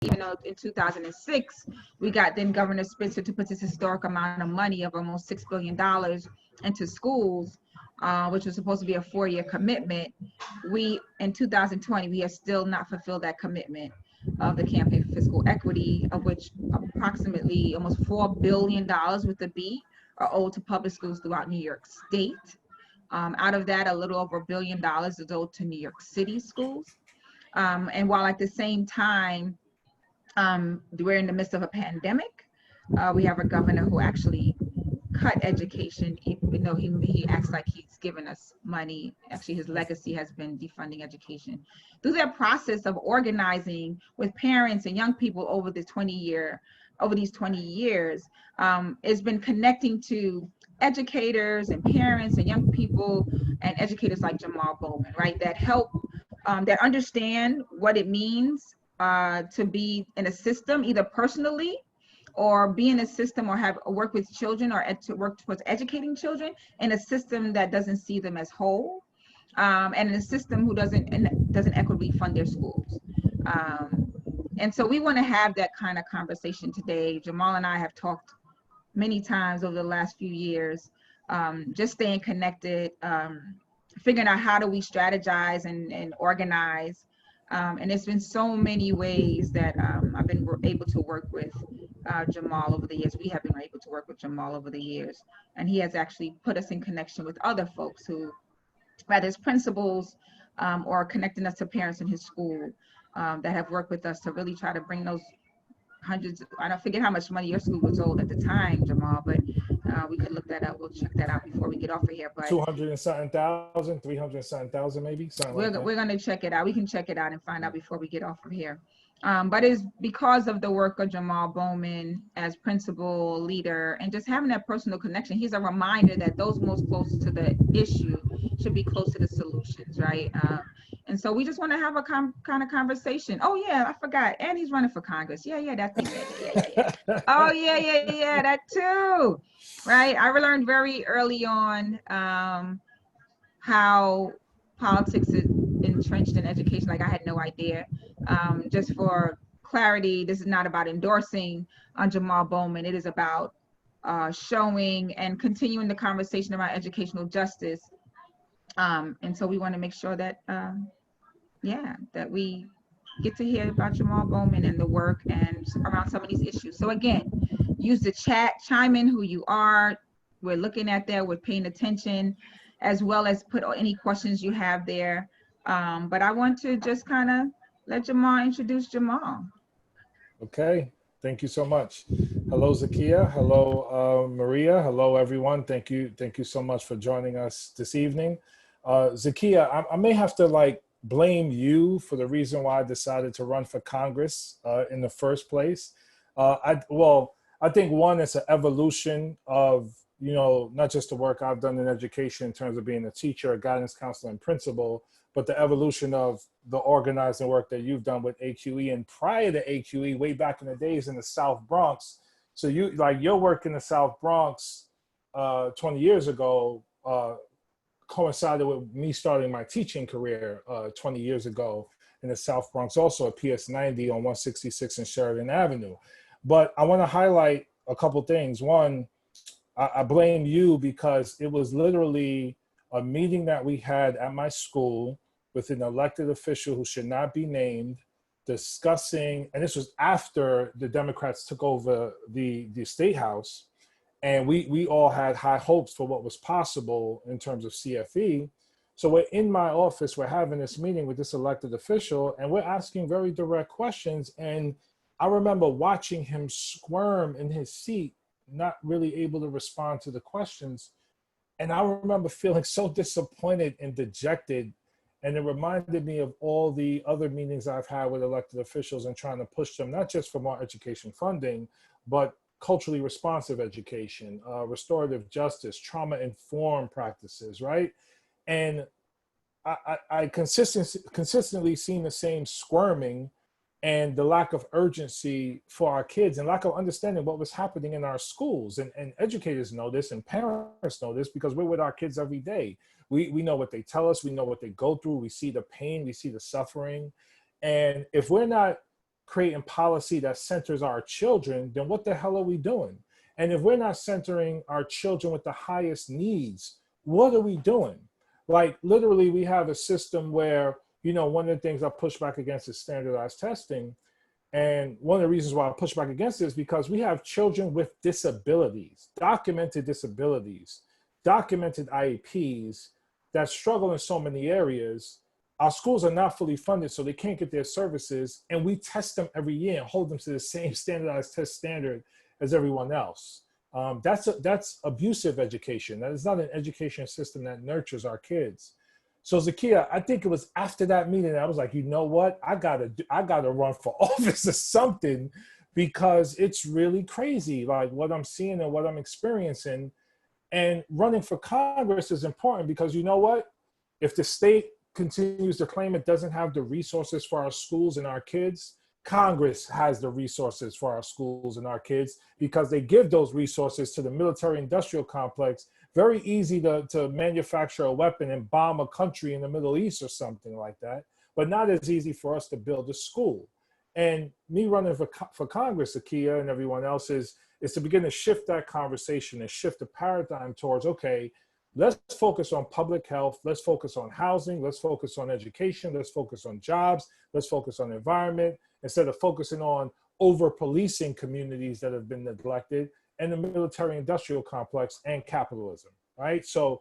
even though in 2006, we got then Governor Spitzer to put this historic amount of money of almost $6 billion into schools, which was supposed to be a 4-year commitment. We, in 2020, we have still not fulfilled that commitment of the Campaign for Fiscal Equity, of which approximately almost $4 billion with a B are owed to public schools throughout New York State. Out of that, a little over $1 billion is owed to New York City schools. And while at the same time, we're in the midst of a pandemic, we have a governor who actually cut education, even though he acts like he's given us money. Actually, his legacy has been defunding education. Through that process of organizing with parents and young people over these 20 years, it's been connecting to educators and parents and young people and educators like Jamaal Bowman, right? That help, that understand what it means to be in a system, either personally or be in a system or have work with children or to work towards educating children in a system that doesn't see them as whole, and in a system who doesn't equitably fund their schools. And so we want to have that kind of conversation today. Jamaal and I have talked many times over the last few years, just staying connected, figuring out how do we strategize and organize. And there's been so many ways that I've been able to work with Jamaal over the years. We have been able to work with Jamaal over the years. And he has actually put us in connection with other folks who, whether it's principals or connecting us to parents in his school that have worked with us to really try to bring those hundreds, I don't forget how much money your school was owed at the time, Jamaal, but we could look that up. We'll check that out before we get off of here. But 200 and something thousand, 300 and something thousand, maybe. We're going to check it out. We can check it out and find out before we get off of here. But it's because of the work of Jamaal Bowman as principal, leader, and just having that personal connection. He's a reminder that those most close to the issue should be close to the solutions, right? And so we just want to have a kind of conversation. Oh yeah, I forgot. And he's running for Congress. Yeah, that's yeah. Oh yeah, that too. Right. I learned very early on how politics is entrenched in education. Like I had no idea. Just for clarity, this is not about endorsing Jamaal Bowman. It is about showing and continuing the conversation about educational justice. And so we want to make sure that, that we get to hear about Jamaal Bowman and the work and around some of these issues. So again, use the chat, chime in who you are. We're looking at that, we're paying attention, as well as put any questions you have there. But I want to just kind of let Jamaal introduce Jamaal. Okay, thank you so much. Hello, Zakia. Hello, Maria. Hello, everyone. Thank you so much for joining us this evening. Zakia, I may have to blame you for the reason why I decided to run for Congress in the first place. I think one, it's an evolution of, not just the work I've done in education in terms of being a teacher, a guidance counselor, and principal, but the evolution of the organizing work that you've done with AQE. And prior to AQE, way back in the days in the South Bronx. So your work in the South Bronx 20 years ago coincided with me starting my teaching career 20 years ago in the South Bronx, also at PS 90 on 166 and Sheridan Avenue. But I want to highlight a couple things. One, I blame you because it was literally a meeting that we had at my school with an elected official who should not be named, discussing, and this was after the Democrats took over the state house, and we all had high hopes for what was possible in terms of CFE. So we're in my office, we're having this meeting with this elected official, and we're asking very direct questions. And I remember watching him squirm in his seat, not really able to respond to the questions. And I remember feeling so disappointed and dejected. And it reminded me of all the other meetings I've had with elected officials and trying to push them, not just for more education funding, but culturally responsive education, restorative justice, trauma-informed practices, right? And I consistently seen the same squirming and the lack of urgency for our kids and lack of understanding what was happening in our schools. And educators know this and parents know this because we're with our kids every day. We know what they tell us, we know what they go through, we see the pain, we see the suffering. And if we're not creating policy that centers our children, then what the hell are we doing? And if we're not centering our children with the highest needs, what are we doing? Like literally we have a system where, you know, one of the things I push back against is standardized testing. And one of the reasons why I push back against it is because we have children with disabilities, documented IEPs that struggle in so many areas. Our schools are not fully funded, so they can't get their services. And we test them every year and hold them to the same standardized test standard as everyone else. That's abusive education. That is not an education system that nurtures our kids. So Zakiya, I think it was after that meeting, I was like, you know what? I gotta run for office or something, because it's really crazy, like what I'm seeing and what I'm experiencing. And running for Congress is important because you know what? If the state continues to claim it doesn't have the resources for our schools and our kids, Congress has the resources for our schools and our kids because they give those resources to the military industrial complex. Very easy to manufacture a weapon and bomb a country in the Middle East or something like that, but not as easy for us to build a school. And me running for Congress, Zakiya, and everyone else is to begin to shift that conversation and shift the paradigm towards, okay, let's focus on public health, let's focus on housing, let's focus on education, let's focus on jobs, let's focus on environment, instead of focusing on over-policing communities that have been neglected, and the military industrial complex and capitalism, right? So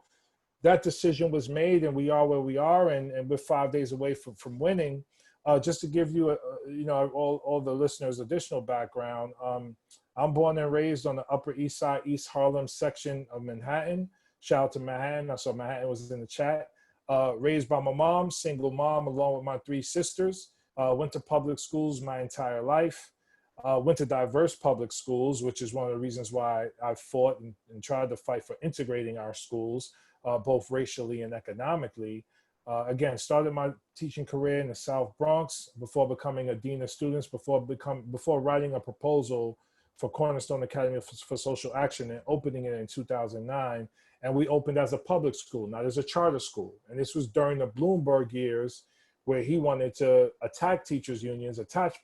that decision was made and we are where we are, and we're 5 days away from winning. Just to give you, you know, all the listeners additional background, I'm born and raised on the Upper East Side, East Harlem section of Manhattan. Shout out to Manhattan. I saw Manhattan was in the chat. Raised by my mom, single mom, along with my 3 sisters. Went to public schools my entire life. Went to diverse public schools, which is one of the reasons why I fought and tried to fight for integrating our schools, both racially and economically. Again, started my teaching career in the South Bronx before becoming a dean of students, before writing a proposal for Cornerstone Academy for Social Action and opening it in 2009. And we opened as a public school, not as a charter school. And this was during the Bloomberg years, where he wanted to attack teachers unions, attack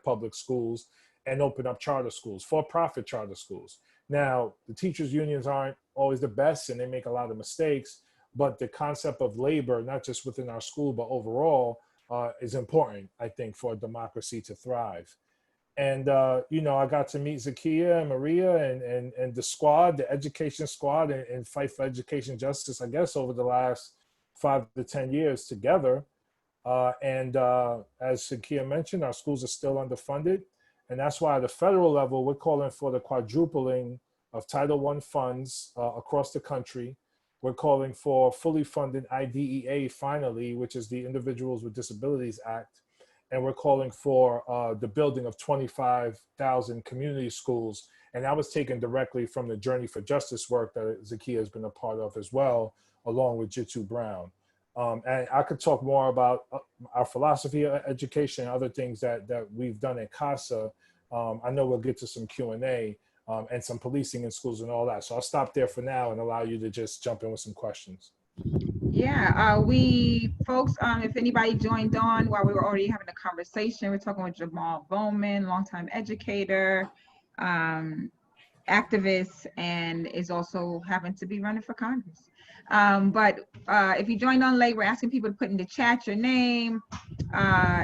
public schools, and open up charter schools, for-profit charter schools. Now, the teachers unions aren't always the best and they make a lot of mistakes, but the concept of labor, not just within our school, but overall, is important, I think, for a democracy to thrive. And, you know, I got to meet Zakiya and Maria and the squad, the education squad, and fight for education justice, I guess, over the last 5 to 10 years together. As Zakiya mentioned, our schools are still underfunded. And that's why at the federal level, we're calling for the quadrupling of Title I funds across the country. We're calling for fully funded IDEA finally, which is the Individuals with Disabilities Act. And we're calling for the building of 25,000 community schools. And that was taken directly from the Journey for Justice work that Zakiya has been a part of as well, along with Jittu Brown. And I could talk more about our philosophy of education and other things that we've done at CASA. I know we'll get to some Q&A and some policing in schools and all that. So I'll stop there for now and allow you to just jump in with some questions. Yeah, folks, if anybody joined on while we were already having a conversation, we're talking with Jamaal Bowman, longtime educator, activist, and is also happened to be running for Congress. But if you joined on late, we're asking people to put in the chat your name,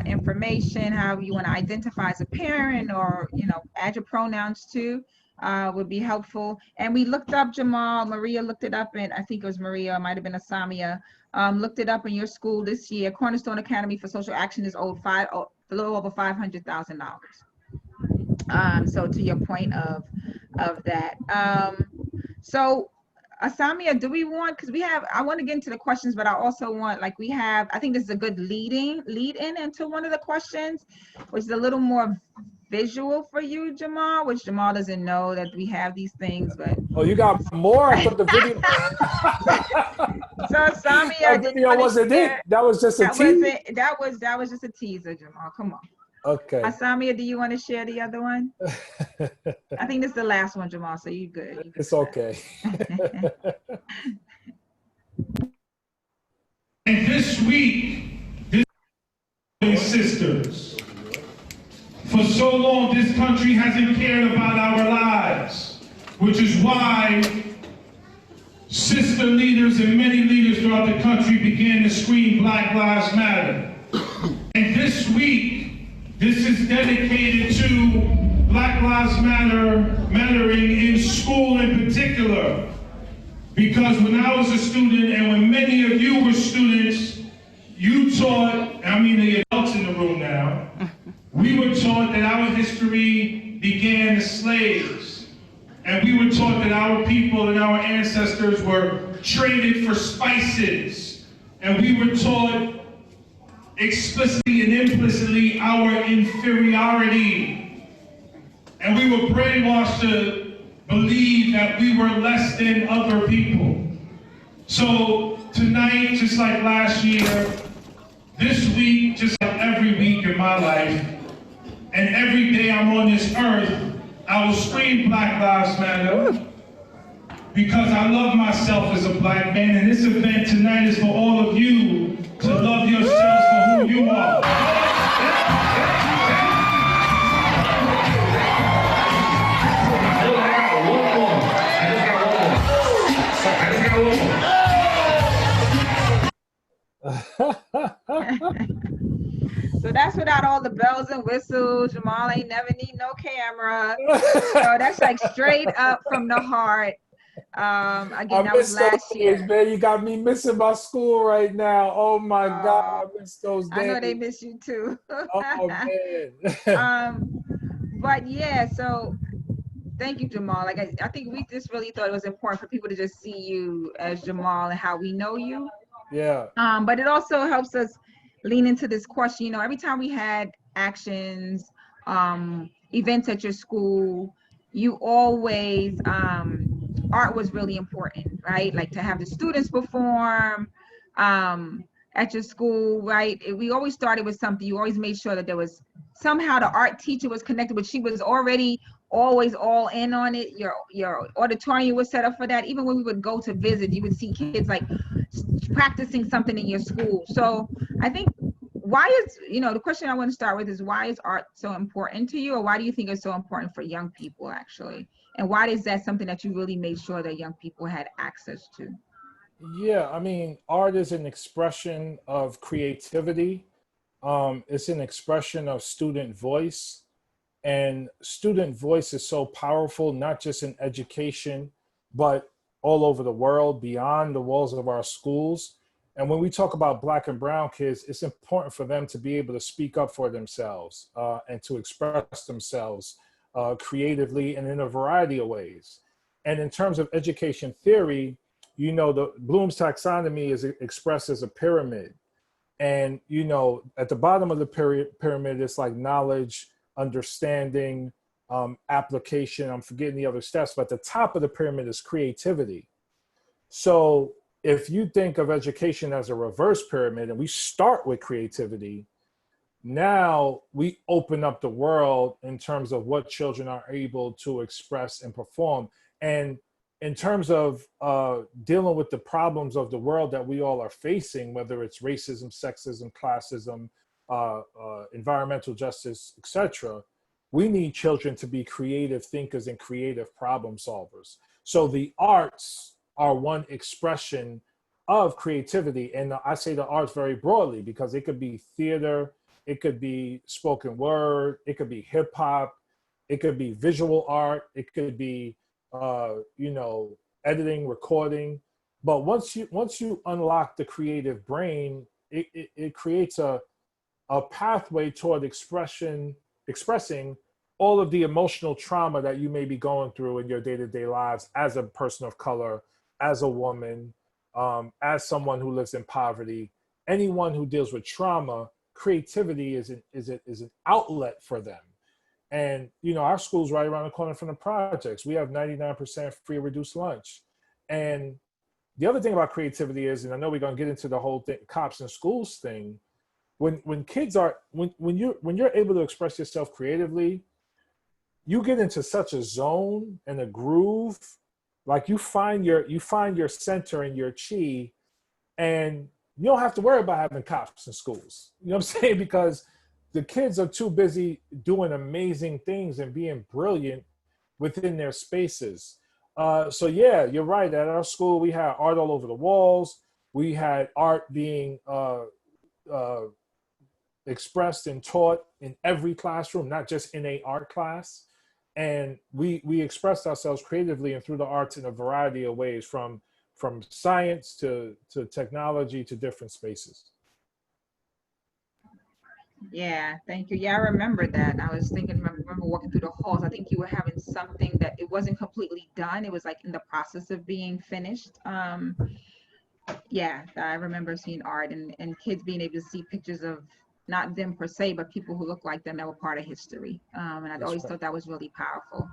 information, how you want to identify as a parent, or, you know, add your pronouns too, would be helpful. And we looked up Jamaal, Maria looked it up, and I think it was Maria, it might have been Asamia, looked it up in your school this year. Cornerstone Academy for Social Action is owed a little over $500,000. So to your point of that. So Asamia, do we want, because I want to get into the questions, but I also want, like, I think this is a good lead in into one of the questions, which is a little more visual for you, Jamaal, which Jamaal doesn't know that we have these things, but. Oh, you got more? I thought the video. So Asamia, that video wasn't it. That was just a teaser. That was just a teaser, Jamaal. Come on. Okay. Asamia, do you want to share the other one? I think this is the last one, Jamaal, so you good. It's okay. And this week, his sisters, For so long, this country hasn't cared about our lives, which is why sister leaders and many leaders throughout the country began to scream Black Lives Matter. And this week, this is dedicated to Black Lives mattering in school in particular. Because when I was a student and when many of you were students, you taught, I mean the adults in the room now, we were taught that our history began as slaves. And we were taught that our people and our ancestors were traded for spices. And we were taught explicitly and implicitly our inferiority. And we were brainwashed to believe that we were less than other people. So tonight, just like last year, this week, just like every week in my life, and every day I'm on this earth, I will scream Black Lives Matter because I love myself as a black man, and this event tonight is for all of you to love yourselves for who you are. So that's without all the bells and whistles. Jamal ain't never need no camera. So that's like straight up from the heart. Again, that was last year. Man, you got me missing my school right now. Oh my God, I miss those days. I know they miss you too. Oh man. But yeah, so thank you, Jamal. Like I think we just really thought it was important for people to just see you as Jamal and how we know you. Yeah. But it also helps us lean into this question. You know, every time we had actions, events at your school, you always, art was really important, right? Like to have the students perform at your school, right? We always started with something. You always made sure that there was somehow the art teacher was connected, but she was already always all in on it. Your auditorium was set up for that. Even when we would go to visit, you would see kids like practicing something in your school. So I think why is, you know, the question I want to start with is, why is art so important to you, or why do you think it's so important for young people actually? And why is that something that you really made sure that young people had access to? Yeah, I mean, art is an expression of creativity. It's an expression of student voice. And student voice is so powerful, not just in education, but all over the world, beyond the walls of our schools. And when we talk about Black and brown kids, it's important for them to be able to speak up for themselves and to express themselves creatively and in a variety of ways. And in terms of education theory, you know, the Bloom's taxonomy is expressed as a pyramid. And, you know, at the bottom of the pyramid, it's like knowledge, understanding, application. I'm forgetting the other steps, but the top of the pyramid is creativity. So if you think of education as a reverse pyramid and we start with creativity, now we open up the world in terms of what children are able to express and perform. And in terms of dealing with the problems of the world that we all are facing, whether it's racism, sexism, classism, environmental justice, etc., we need children to be creative thinkers and creative problem solvers. So the arts are one expression of creativity. And I say the arts very broadly because it could be theater, it could be spoken word, it could be hip hop, it could be visual art, it could be, you know, editing, recording. But once you unlock the creative brain, it creates a pathway toward expressing all of the emotional trauma that you may be going through in your day-to-day lives as a person of color, as a woman, as someone who lives in poverty. Anyone who deals with trauma, creativity is an outlet for them. And, you know, our school's right around the corner from the projects. We have 99% free reduced lunch. And the other thing about creativity is, and I know we're going to get into the whole thing, cops and schools thing, when kids are, when you're able to express yourself creatively, you get into such a zone and a groove, like you find your center and your chi, and you don't have to worry about having cops in schools. You know what I'm saying? Because the kids are too busy doing amazing things and being brilliant within their spaces. So yeah, you're right. At our school, we had art all over the walls. We had art being uh, expressed and taught in every classroom, not just in a art class. And we expressed ourselves creatively and through the arts in a variety of ways, from science to technology to different spaces. Yeah, thank you. Yeah, I remember that. I was thinking, I remember walking through the halls. I think you were having something that it wasn't completely done. It was like in the process of being finished. Yeah, I remember seeing art and kids being able to see pictures of not them per se, but people who look like them that were part of history. And I always thought that was really powerful.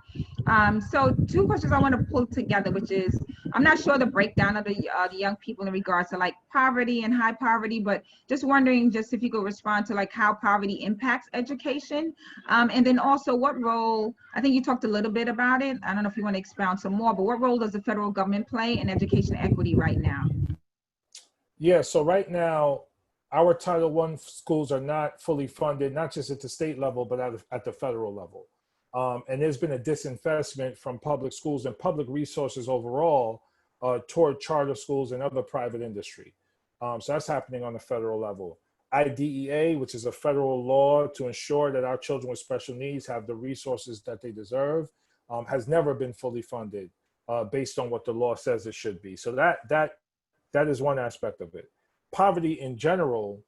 So two questions I want to pull together, which is, I'm not sure the breakdown of the young people in regards to like poverty and high poverty, but just wondering just if you could respond to like how poverty impacts education. And then also what role, I think you talked a little bit about it. I don't know if you want to expound some more, but what role does the federal government play in education equity right now? Yeah, so right now, our Title I schools are not fully funded, not just at the state level, but at the federal level. And there's been a disinvestment from public schools and public resources overall toward charter schools and other private industry. So that's happening on the federal level. IDEA, which is a federal law to ensure that our children with special needs have the resources that they deserve, has never been fully funded based on what the law says it should be. So that is one aspect of it. Poverty in general,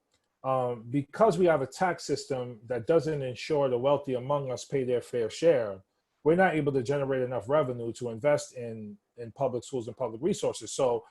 because we have a tax system that doesn't ensure the wealthy among us pay their fair share, we're not able to generate enough revenue to invest in public schools and public resources. So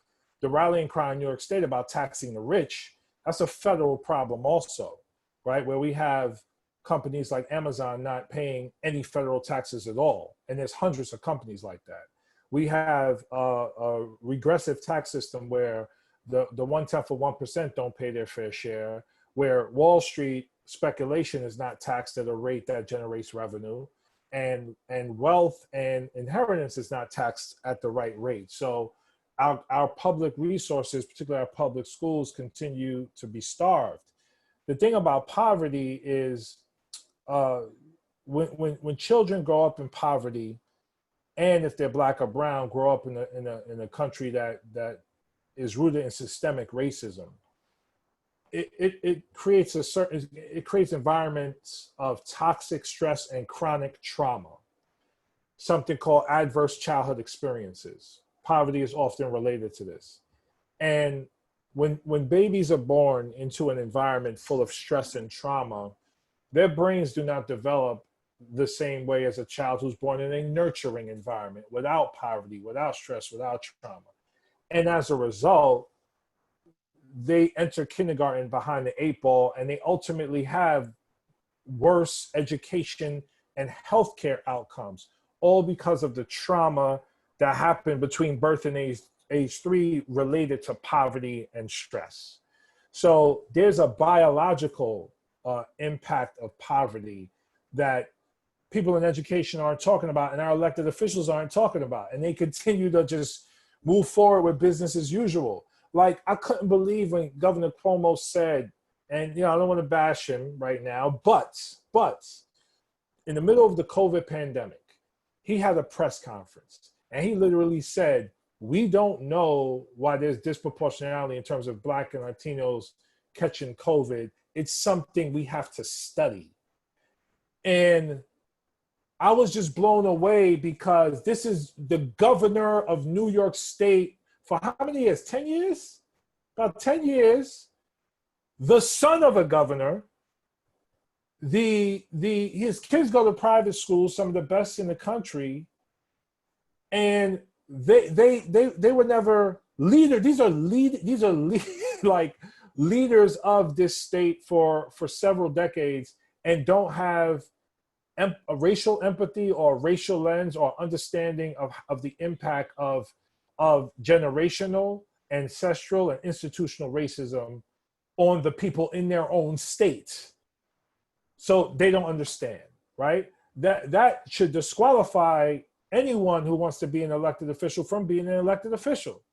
the rallying cry in New York State about taxing the rich, that's a federal problem also, right? Where we have companies like Amazon not paying any federal taxes at all. And there's hundreds of companies like that. We have a regressive tax system where the 1/10 of 1% don't pay their fair share, where Wall Street speculation is not taxed at a rate that generates revenue, and wealth and inheritance is not taxed at the right rate. So our public resources, particularly our public schools, continue to be starved. The thing about poverty is when children grow up in poverty, and if they're Black or brown, grow up in a country that is rooted in systemic racism, it creates environments of toxic stress and chronic trauma, something called adverse childhood experiences. Poverty is often related to this. And when babies are born into an environment full of stress and trauma, their brains do not develop the same way as a child who's born in a nurturing environment without poverty, without stress, without trauma. And as a result, they enter kindergarten behind the 8 ball, and they ultimately have worse education and healthcare outcomes, all because of the trauma that happened between birth and age 3 related to poverty and stress. So there's a biological impact of poverty that people in education aren't talking about, and our elected officials aren't talking about, and they continue to just move forward with business as usual. Like, I couldn't believe when Governor Cuomo said, and I don't want to bash him right now, but in the middle of the COVID pandemic, he had a press conference, and he literally said, we don't know why there's disproportionality in terms of Black and Latinos catching COVID. It's something we have to study. And I was just blown away, because this is the governor of New York State for how many years? 10 years? About 10 years. The son of a governor. His kids go to private schools, some of the best in the country, and they were never leaders. These are like leaders of this state for several decades, and don't have a racial empathy or racial lens or understanding of the impact of generational, ancestral, and institutional racism on the people in their own state. So they don't understand, right? That should disqualify anyone who wants to be an elected official from being an elected official,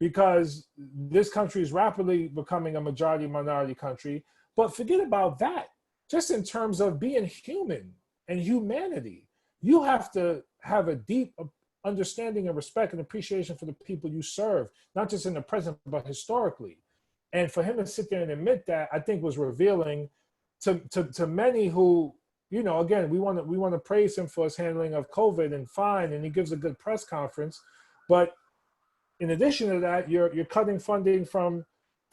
because this country is rapidly becoming a majority minority country. But forget about that. just in terms of being human and humanity. You have to have a deep understanding and respect and appreciation for the people you serve, not just in the present, but historically. And for him to sit there and admit that, I think was revealing to many who, you know, again, we want to praise him for his handling of COVID and fine, and he gives a good press conference. But in addition to that, you're cutting funding from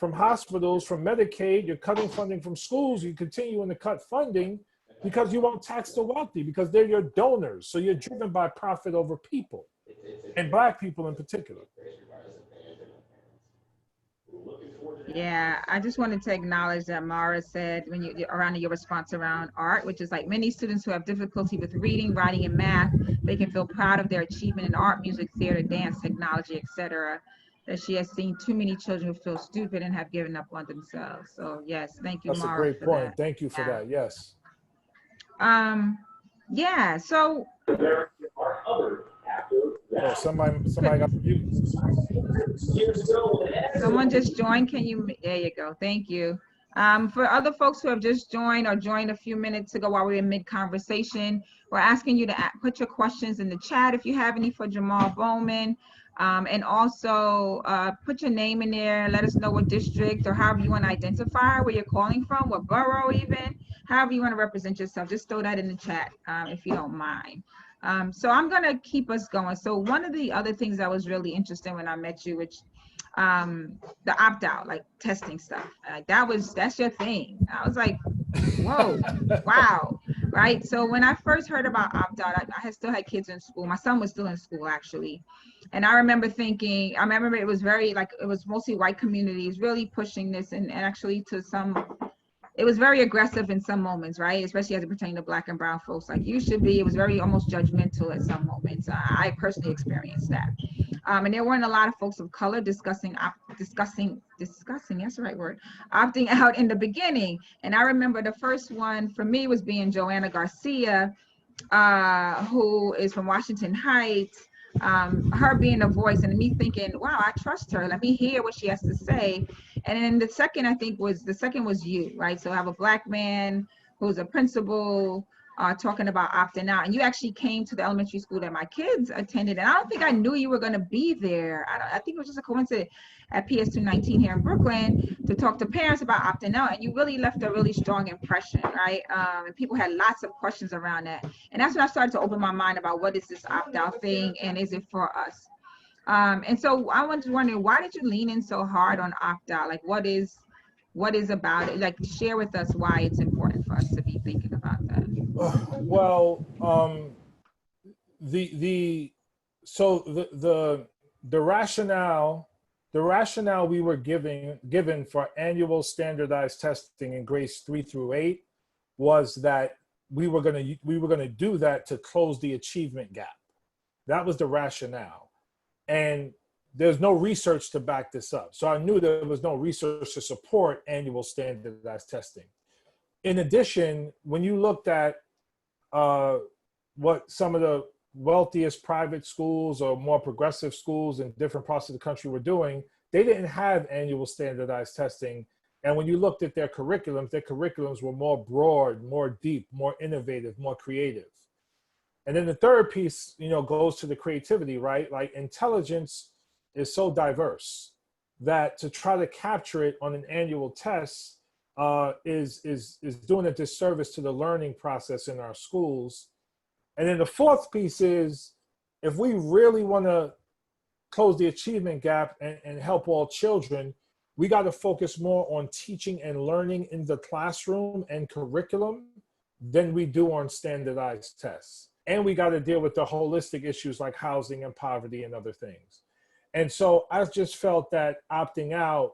hospitals, from Medicaid, you're cutting funding from schools, you continue to cut funding because you won't tax the wealthy, because they're your donors. So you're driven by profit over people, and Black people in particular. Yeah, I just wanted to acknowledge that Mara said when you around your response around art, which is like many students who have difficulty with reading, writing, and math, they can feel proud of their achievement in art, music, theater, dance, technology, etc. That she has seen too many children who feel stupid and have given up on themselves. So yes, thank you, That's Mara. a great point. That. Thank you for that. Yes. Yeah. So. Oh, somebody got you. Someone just joined. Can you? There you go. Thank you. For other folks who have just joined or joined a few minutes ago while we were in mid-conversation, we're asking you to put your questions in the chat if you have any for Jamaal Bowman. And also put your name in there. Let us know what district or however you want to identify where you're calling from, what borough even, however you want to represent yourself. Just throw that in the chat if you don't mind. So I'm going to keep us going. So one of the other things that was really interesting when I met you, which the opt-out, like testing stuff, like that's your thing. I was like, whoa, wow, right? So when I first heard about opt-out, I had still had kids in school. My son was still in school, actually. And I remember thinking, I remember it was very, like, it was mostly white communities really pushing this, and actually to some, it was very aggressive in some moments, right? Especially as it pertained to Black and brown folks, like you should be. It was very almost judgmental at some moments. I personally experienced that. And there weren't a lot of folks of color discussing, that's the right word, opting out in the beginning. And I remember the first one for me was being Joanna Garcia, who is from Washington Heights. Her being a voice and me thinking, wow, I trust her. Let me hear what she has to say. And then the second was you, right? So I have a Black man who's a principal talking about opting out. And you actually came to the elementary school that my kids attended. And I don't think I knew you were going to be there. I think it was just a coincidence at PS 219 here in Brooklyn to talk to parents about opting out. And you really left a really strong impression, right? And people had lots of questions around that. And that's when I started to open my mind about what is this opt-out thing and is it for us? And so I was wondering, why did you lean in so hard on opt-out? Like, what is about it? Like, share with us why it's important for us to be thinking about that. Well, the rationale we were given for annual standardized testing in grades 3 through 8 was that we were going to do that to close the achievement gap. That was the rationale. And there's no research to back this up. So I knew there was no research to support annual standardized testing. In addition, when you looked at what some of the wealthiest private schools or more progressive schools in different parts of the country were doing, they didn't have annual standardized testing. And when you looked at their curriculums were more broad, more deep, more innovative, more creative. And then the third piece, goes to the creativity, right? Like, intelligence is so diverse that to try to capture it on an annual test is doing a disservice to the learning process in our schools. And then the fourth piece is, if we really want to close the achievement gap and help all children, we got to focus more on teaching and learning in the classroom and curriculum than we do on standardized tests. And we got to deal with the holistic issues like housing and poverty and other things. And so I just felt that opting out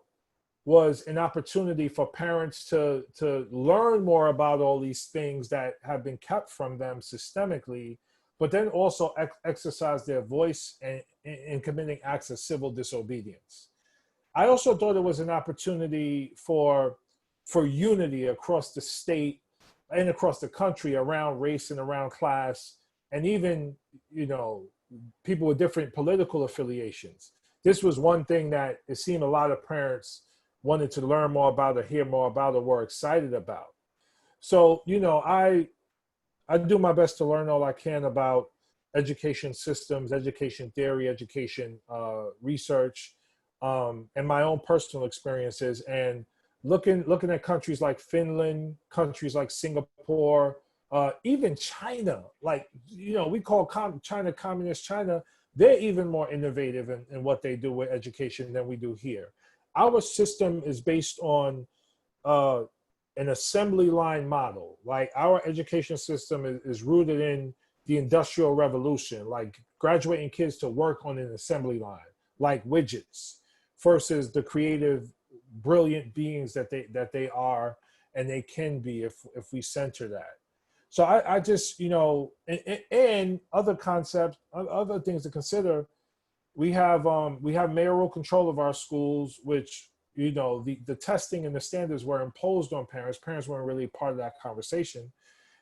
was an opportunity for parents to learn more about all these things that have been kept from them systemically, but then also exercise their voice in committing acts of civil disobedience. I also thought it was an opportunity for unity across the state and across the country around race and around class, and even, people with different political affiliations. This was one thing that it seemed a lot of parents wanted to learn more about or hear more about or were excited about. So, you know, I do my best to learn all I can about education systems, education theory, education research, and my own personal experiences. And looking at countries like Finland, countries like Singapore, even China. Like, you know, we call China communist China. They're even more innovative in what they do with education than we do here. Our system is based on uh, an assembly line model. Like, our education system is rooted in the Industrial Revolution, like graduating kids to work on an assembly line, like widgets, versus the creative, brilliant beings that they are and they can be if we center that. So I just, you know, and other concepts, other things to consider. We have mayoral control of our schools, which, you know, the testing and the standards were imposed on parents. Parents weren't really part of that conversation.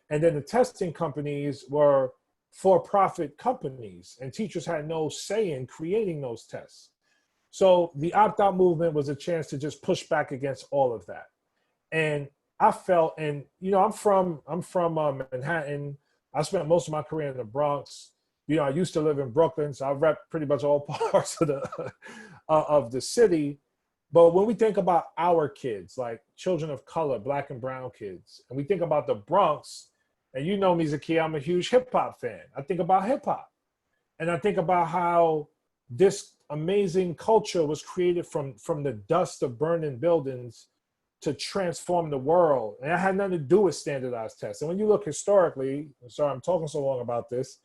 And then the testing companies were for-profit companies, and teachers had no say in creating those tests. So the opt-out movement was a chance to just push back against all of that. And I felt, and you know, I'm from Manhattan. I spent most of my career in the Bronx. You know, I used to live in Brooklyn, so I rep pretty much all parts of the city. But when we think about our kids, like children of color, Black and brown kids, and we think about the Bronx, and you know me, Zakiya, I'm a huge hip hop fan. I think about hip hop, and I think about how this amazing culture was created from the dust of burning buildings to transform the world. And it had nothing to do with standardized tests. And when you look historically, I'm sorry I'm talking so long about this,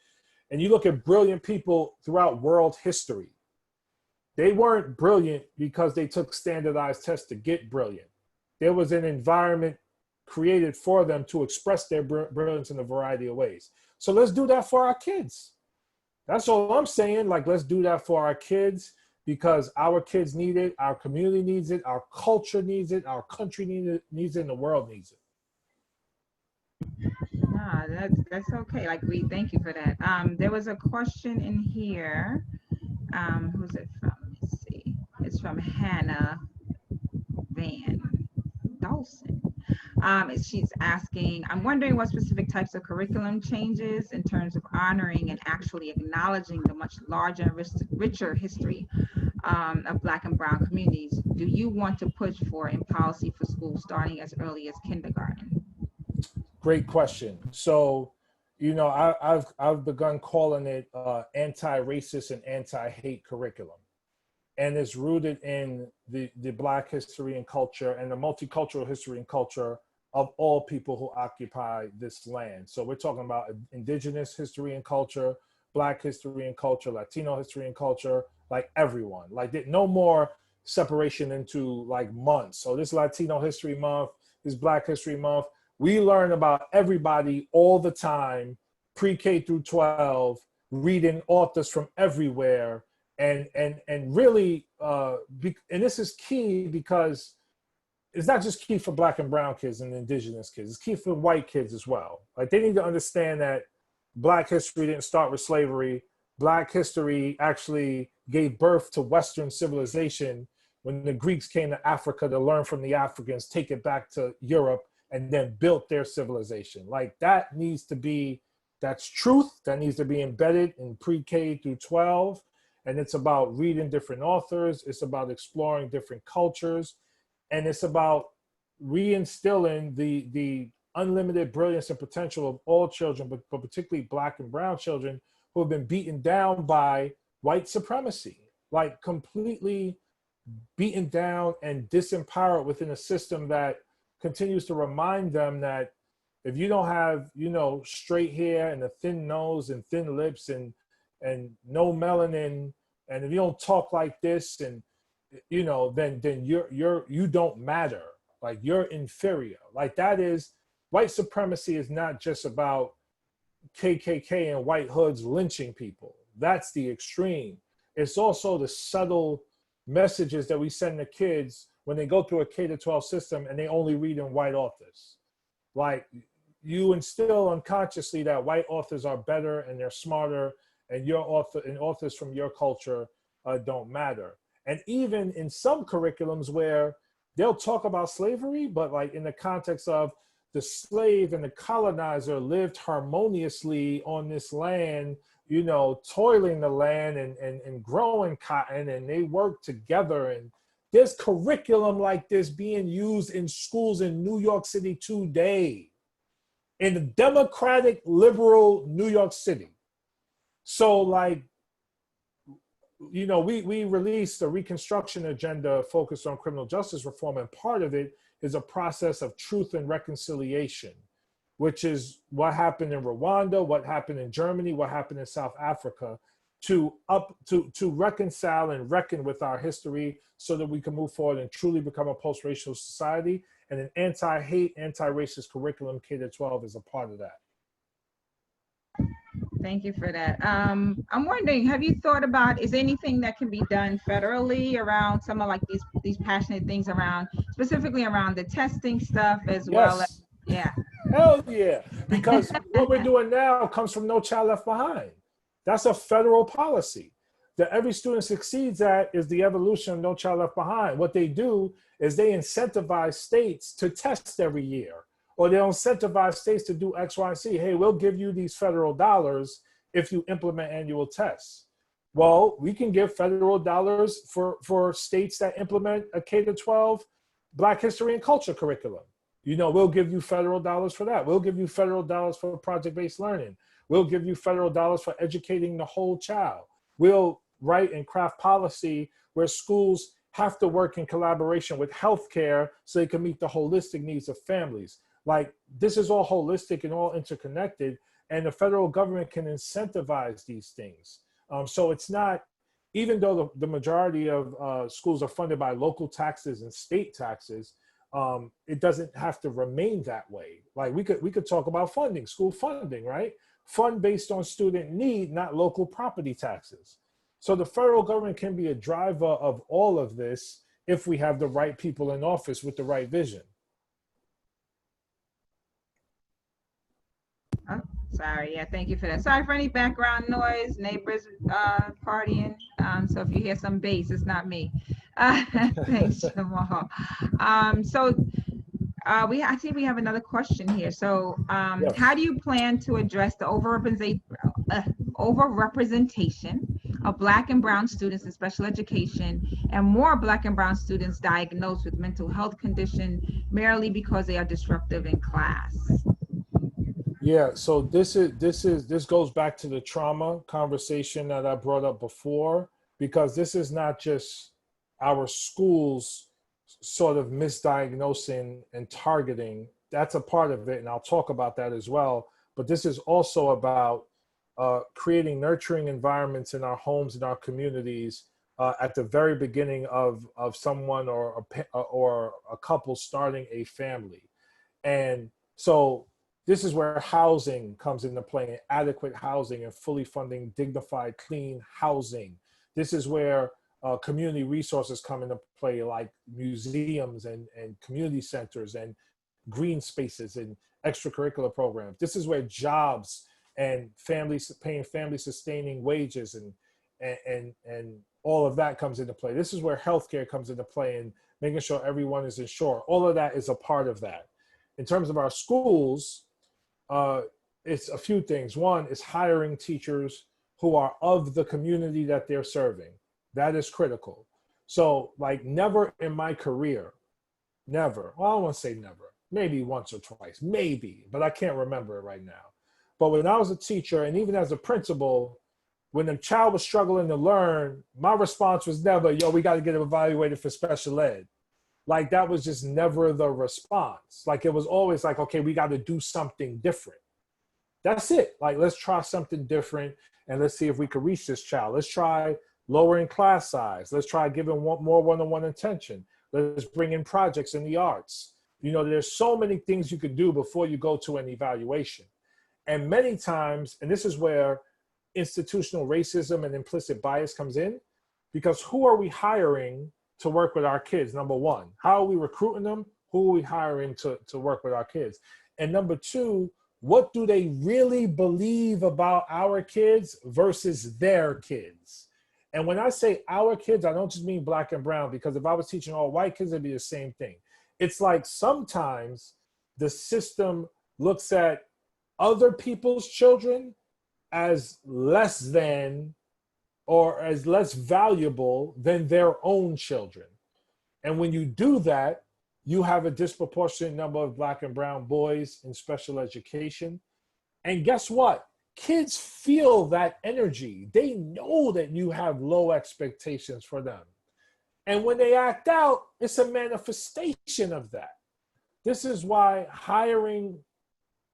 and you look at brilliant people throughout world history, they weren't brilliant because they took standardized tests to get brilliant. There was an environment created for them to express their brilliance in a variety of ways. So let's do that for our kids. That's all I'm saying. Like, let's do that for our kids, because our kids need it, our community needs it, our culture needs it, our country needs it, and the world needs it. Nah, that's okay. Like, we thank you for that. There was a question in here. Who's it from? Let's see. It's from Hannah Van Dawson. She's asking, I'm wondering what specific types of curriculum changes in terms of honoring and actually acknowledging the much larger and richer history of Black and brown communities do you want to push for in policy for schools starting as early as kindergarten? Great question. So, you know, I've begun calling it anti-racist and anti-hate curriculum. And it's rooted in the Black history and culture and the multicultural history and culture of all people who occupy this land. So we're talking about indigenous history and culture, Black history and culture, Latino history and culture, like everyone. Like, no more separation into like months. So this Latino History Month, this Black History Month, we learn about everybody all the time, pre-K through 12, reading authors from everywhere. And really, and this is key because it's not just key for Black and brown kids and indigenous kids, it's key for white kids as well. Like, they need to understand that Black history didn't start with slavery. Black history actually gave birth to Western civilization when the Greeks came to Africa to learn from the Africans, take it back to Europe, and then built their civilization. Like, that needs to be, that's truth, that needs to be embedded in pre-K through 12. And it's about reading different authors. It's about exploring different cultures. And it's about reinstilling the unlimited brilliance and potential of all children, but particularly Black and brown children who have been beaten down by white supremacy, like completely beaten down and disempowered within a system that continues to remind them that if you don't have, you know, straight hair and a thin nose and thin lips and no melanin, and if you don't talk like this, and you know, then you don't matter. Like, you're inferior. Like, that is, white supremacy is not just about KKK and white hoods lynching people. That's the extreme. It's also the subtle messages that we send the kids when they go through a K-12 system and they only read in white authors. Like, you instill unconsciously that white authors are better and they're smarter, and your author and authors from your culture don't matter. And even in some curriculums where they'll talk about slavery, but like in the context of the slave and the colonizer lived harmoniously on this land, you know, toiling the land and growing cotton, and they worked together. And there's curriculum like this being used in schools in New York City today, in the democratic, liberal New York City. So like, you know, we released a Reconstruction agenda focused on criminal justice reform, and part of it is a process of truth and reconciliation, which is what happened in Rwanda, what happened in Germany, what happened in South Africa, to reconcile and reckon with our history so that we can move forward and truly become a post-racial society. And an anti-hate, anti-racist curriculum K-12 is a part of that. Thank you for that. I'm wondering, have you thought about, is there anything that can be done federally around some of like these passionate things around, specifically around the testing stuff as well as, yeah. Hell yeah, because what we're doing now comes from No Child Left Behind. That's a federal policy. The Every Student Succeeds Act is the evolution of No Child Left Behind. What they do is they incentivize states to test every year, or they'll incentivize states to do X, Y, Z. Hey, we'll give you these federal dollars if you implement annual tests. Well, we can give federal dollars for states that implement a K-12 Black history and culture curriculum. You know, we'll give you federal dollars for that. We'll give you federal dollars for project-based learning. We'll give you federal dollars for educating the whole child. We'll write and craft policy where schools have to work in collaboration with healthcare so they can meet the holistic needs of families. Like, this is all holistic and all interconnected, and the federal government can incentivize these things. So it's not, even though the majority of schools are funded by local taxes and state taxes, it doesn't have to remain that way. Like, we could talk about funding, school funding, right? Fund based on student need, not local property taxes. So the federal government can be a driver of all of this if we have the right people in office with the right vision. Oh, sorry. Yeah, thank you for that. Sorry for any background noise, neighbors partying. So if you hear some bass, it's not me. Thanks, Jamaal. I see we have another question here. So Yes. how do you plan to address the overrepresentation of Black and Brown students in special education, and more Black and Brown students diagnosed with mental health condition merely because they are disruptive in class? Yeah, so this goes back to the trauma conversation that I brought up before, because this is not just our schools sort of misdiagnosing and targeting. That's a part of it, and I'll talk about that as well. But this is also about creating nurturing environments in our homes and our communities at the very beginning of someone or a couple starting a family. And so this is where housing comes into play, adequate housing and fully funding dignified, clean housing. This is where community resources come into play, like museums and community centers and green spaces and extracurricular programs. This is where jobs and families paying family sustaining wages and all of that comes into play. This is where healthcare comes into play and making sure everyone is insured. All of that is a part of that. In terms of our schools, it's a few things. One is hiring teachers who are of the community that they're serving. That is critical. So like, never in my career, never, well, I don't want to say never, maybe once or twice, maybe, but I can't remember it right now. But when I was a teacher, and even as a principal, when the child was struggling to learn, my response was never, yo, we got to get him evaluated for special ed. Like, that was just never the response. Like, it was always like, okay, we got to do something different. That's it. Like, let's try something different, and let's see if we can reach this child. Let's try lowering class size. Let's try giving more one-on-one attention. Let's bring in projects in the arts. You know, there's so many things you could do before you go to an evaluation. And many times, and this is where institutional racism and implicit bias comes in, because who are we hiring to work with our kids? Number one, how are we recruiting them? Who are we hiring to work with our kids? And number two, what do they really believe about our kids versus their kids? And when I say our kids, I don't just mean Black and brown, because if I was teaching all white kids, it'd be the same thing. It's like, sometimes the system looks at other people's children as less than or as less valuable than their own children. And when you do that, you have a disproportionate number of Black and brown boys in special education. And guess what? Kids feel that energy. They know that you have low expectations for them. And when they act out, it's a manifestation of that. This is why hiring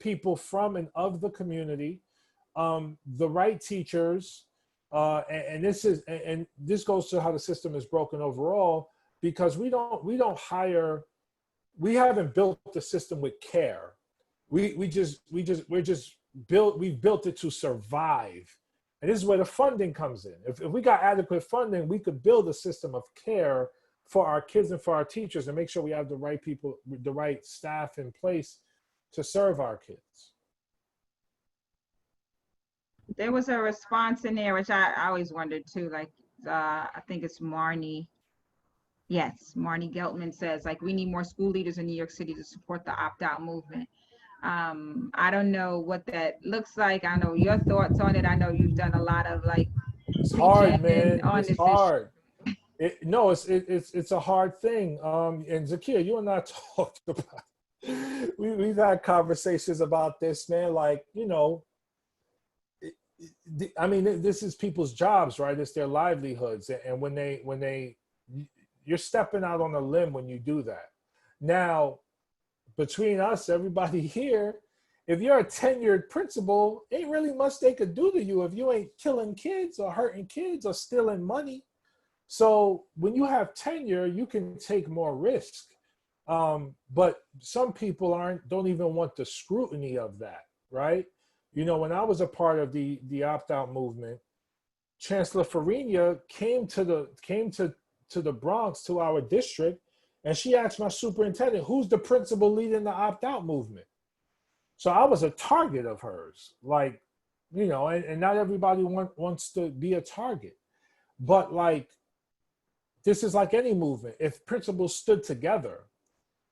people from and of the community, the right teachers, and this goes to how the system is broken overall, because we haven't built the system with care. We've built it to survive. And this is where the funding comes in. If we got adequate funding, we could build a system of care for our kids and for our teachers and make sure we have the right people, the right staff in place to serve our kids. There was a response in there, which I always wondered too, like, I think it's Marnie. Yes, Marnie Geltman says, like, we need more school leaders in New York City to support the opt-out movement. I don't know what that looks like. I know your thoughts on it. I know you've done a lot of like. It's hard, man. It's hard. It's a hard thing. And Zakia, you and I talked about. We've had conversations about this, man. Like, you know, I mean, this is people's jobs, right? It's their livelihoods, and you're stepping out on a limb when you do that. Now, between us, everybody here, if you're a tenured principal, ain't really much they could do to you if you ain't killing kids or hurting kids or stealing money. So when you have tenure, you can take more risk. But some people don't even want the scrutiny of that, right? You know, when I was a part of the opt-out movement, Chancellor Farina came to the Bronx, to our district, and she asked my superintendent, who's the principal leading the opt-out movement? So I was a target of hers, like, you know, and not everybody wants to be a target. But like, this is like any movement. If principals stood together,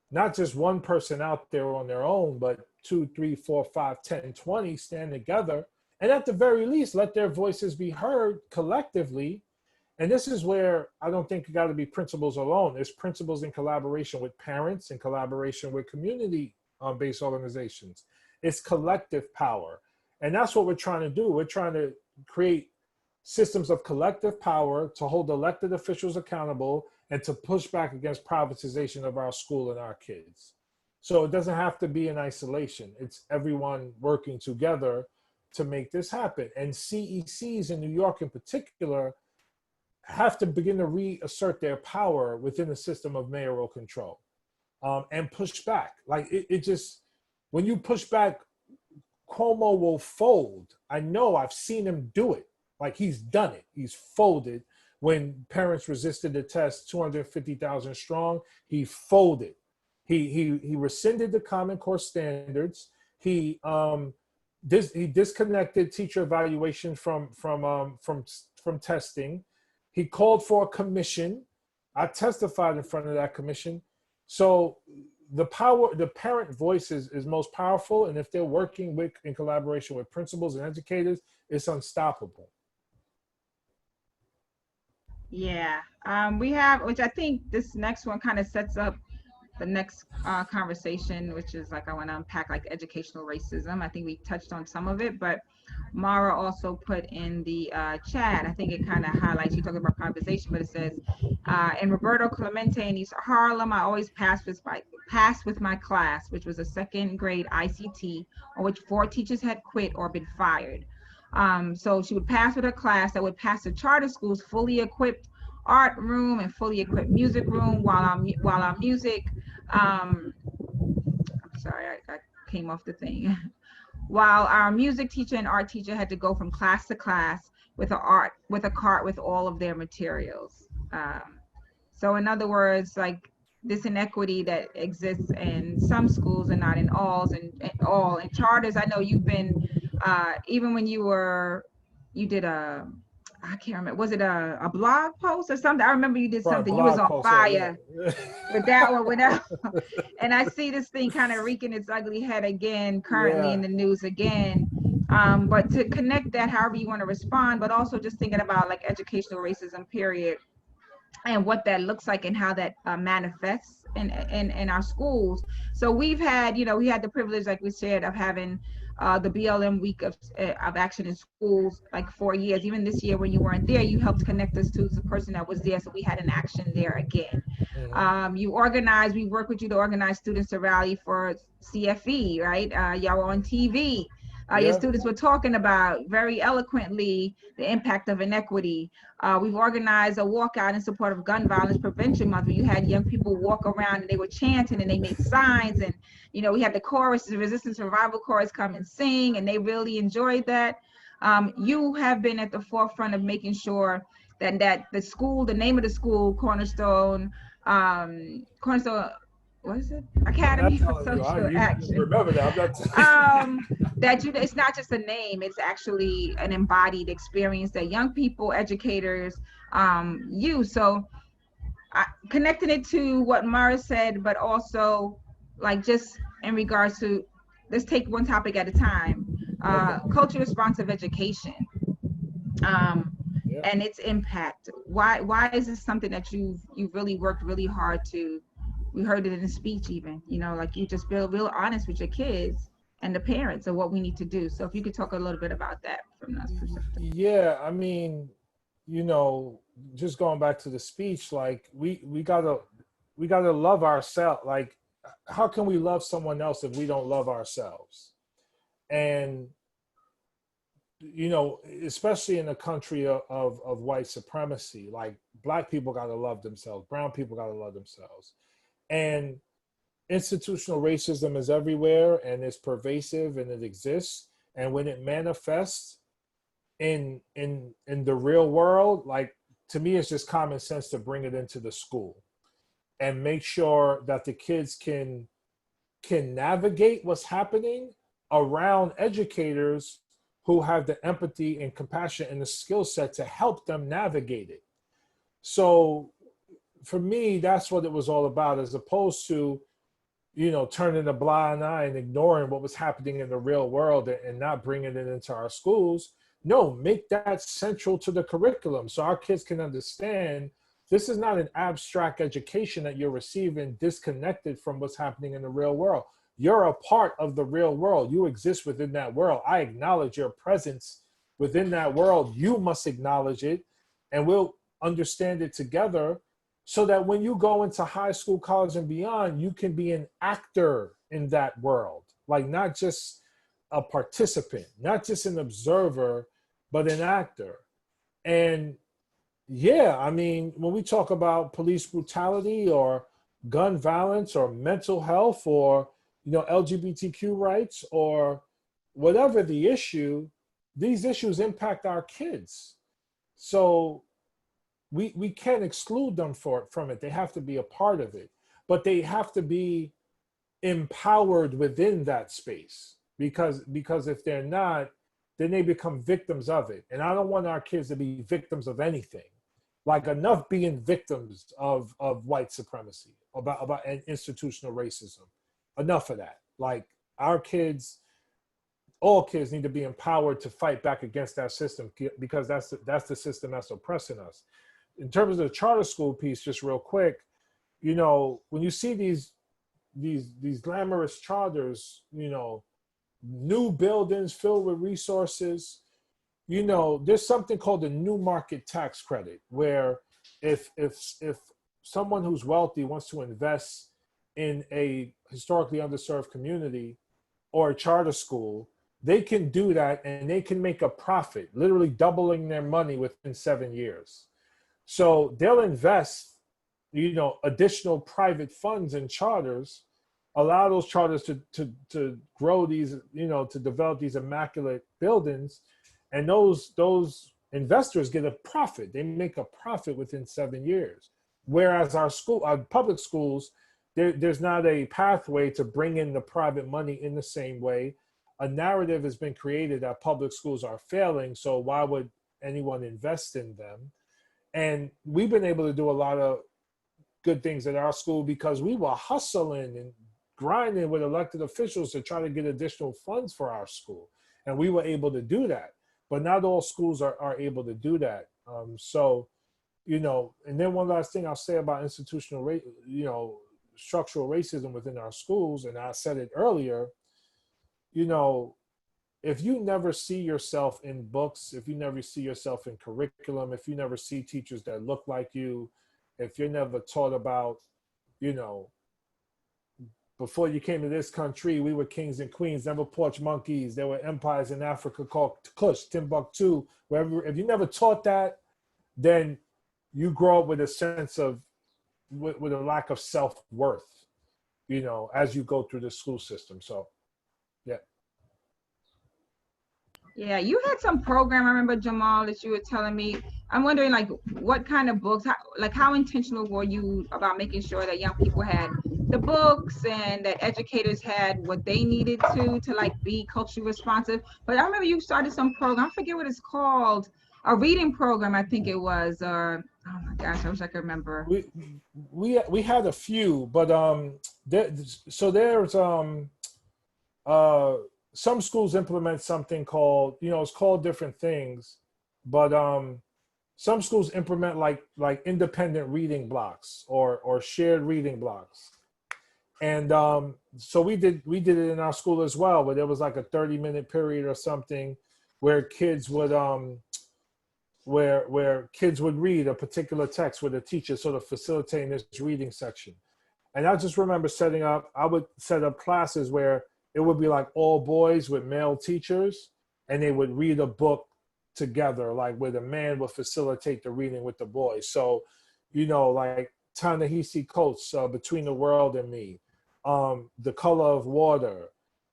not just one person out there on their own, but 2, 3, 4, 5, 10, 20 stand together, and at the very least, let their voices be heard collectively. And this is where I don't think you got to be principals alone. There's principals in collaboration with parents, in collaboration with community-based organizations. It's collective power. And that's what we're trying to do. We're trying to create systems of collective power to hold elected officials accountable and to push back against privatization of our school and our kids. So it doesn't have to be in isolation. It's everyone working together to make this happen. And CECs in New York in particular have to begin to reassert their power within the system of mayoral control, and push back. Like it just, when you push back, Cuomo will fold. I know, I've seen him do it. Like, he's done it. He's folded. When parents resisted the test, 250,000 strong, he folded. He rescinded the Common Core standards. He disconnected teacher evaluation from testing. He called for a commission. I testified in front of that commission. So the parent voice is most powerful. And if they're working in collaboration with principals and educators, it's unstoppable. Yeah, we have, which I think this next one kind of sets up the next conversation, which is like, I want to unpack like educational racism. I think we touched on some of it, but Mara also put in the chat, I think it kind of highlights, you talking about privatization, but it says, in Roberto Clemente in East Harlem, I always passed with my class, which was a second grade ICT, on which 4 teachers had quit or been fired. So she would pass with her class that would pass the charter schools fully equipped art room and fully equipped music room, while our music, I'm sorry, I came off the thing. While our music teacher and art teacher had to go from class to class with a cart with all of their materials. So in other words, like, this inequity that exists in some schools and not in all, and charters. I know you've been, even when you did a I can't remember. Was it a blog post or something? I remember you did For a something. You was blog on post, fire yeah. with that one, whatever. And I see this thing kind of wreaking its ugly head again, currently in Yeah. the news again. But to connect that, however you want to respond, but also just thinking about like educational racism, period, and what that looks like and how that manifests in our schools. So we've had, we had the privilege, like we said, of having the BLM week of action in schools, like 4 years. Even this year when you weren't there, you helped connect us to the person that was there. So we had an action there again. You organize, we work with you to organize students to rally for CFE, right? Y'all were on TV. Your Yeah. students were talking about very eloquently the impact of inequity. We've organized a walkout in support of Gun Violence Prevention Month, where you had young people walk around and they were chanting and they made signs, and we had the chorus, the Resistance Survival Chorus, come and sing, and they really enjoyed that. You have been at the forefront of making sure that the school, the name of the school, Cornerstone, what is it? I'm not Academy for telling you. Social You Action. remember that. I'm not It's not just a name, it's actually an embodied experience that young people, educators use. So connecting it to what Mara said, but also like just in regards to, let's take one topic at a time. Culture responsive education Yeah. and its impact. Why is this something that you've really worked really hard to? We heard it in the speech even, like you just feel real honest with your kids and the parents of what we need to do. So if you could talk a little bit about that from that perspective. Yeah, I mean, just going back to the speech, like we gotta love ourselves. Like, how can we love someone else if we don't love ourselves? And especially in a country of white supremacy, like Black people gotta love themselves, brown people gotta love themselves, and institutional racism is everywhere and it's pervasive and it exists. And when it manifests in the real world, like, to me, it's just common sense to bring it into the school and make sure that the kids can navigate what's happening around educators who have the empathy and compassion and the skill set to help them navigate it. So for me, that's what it was all about, as opposed to turning a blind eye and ignoring what was happening in the real world and not bringing it into our schools. No, make that central to the curriculum so our kids can understand this is not an abstract education that you're receiving disconnected from what's happening in the real world. You're a part of the real world. You exist within that world. I acknowledge your presence within that world. You must acknowledge it, and we'll understand it together, so that when you go into high school, college, and beyond, you can be an actor in that world. Like, not just a participant, not just an observer, but an actor. And yeah, I mean, when we talk about police brutality or gun violence or mental health or, LGBTQ rights or whatever the issue, these issues impact our kids. So we can't exclude them from it. They have to be a part of it, but they have to be empowered within that space, because if they're not, then they become victims of it. And I don't want our kids to be victims of anything. Like, enough being victims of white supremacy, about institutional racism. Enough of that. Like, our kids, all kids need to be empowered to fight back against that system, because that's the system that's oppressing us. In terms of the charter school piece, just real quick, when you see these glamorous charters, new buildings filled with resources, there's something called the new market tax credit, where if someone who's wealthy wants to invest in a historically underserved community or a charter school, they can do that and they can make a profit, literally doubling their money within 7 years. So they'll invest, additional private funds in charters, allow those charters to grow these, to develop these immaculate buildings, and those investors get a profit. They make a profit within 7 years. Whereas our public schools, there's not a pathway to bring in the private money in the same way. A narrative has been created that public schools are failing, so why would anyone invest in them. And we've been able to do a lot of good things at our school because we were hustling and grinding with elected officials to try to get additional funds for our school. And we were able to do that. But not all schools are able to do that. So, you know, and then one last thing I'll say about institutional, you know, structural racism within our schools, and I said it earlier, you know, if you never see yourself in books, if you never see yourself in curriculum, if you never see teachers that look like you, if you're never taught about, you know, before you came to this country, we were kings and queens, never porch monkeys. There were empires in Africa called Kush, Timbuktu, wherever. If you never taught that, then you grow up with a sense of, with a lack of self-worth, you know, as you go through the school system. So, yeah. Yeah, you had some program, I remember, Jamaal, that you were telling me. I'm wondering, like, what kind of books, how intentional were you about making sure that young people had the books and that educators had what they needed to like be culturally responsive? But I remember you started some program, I forget what it's called, a reading program, I think it was, or oh my gosh, I wish I could remember. We had a few, but there's some schools implement something called, you know, it's called different things, but some schools implement like independent reading blocks or shared reading blocks. And so we did it in our school as well, where there was like a 30-minute period or something where kids would where kids would read a particular text with a teacher sort of facilitating this reading section. And I just remember I would set up classes where it would be like all boys with male teachers, and they would read a book together, like where the man would facilitate the reading with the boys. So, you know, like Ta-Nehisi Coates, Between the World and Me, The Color of Water,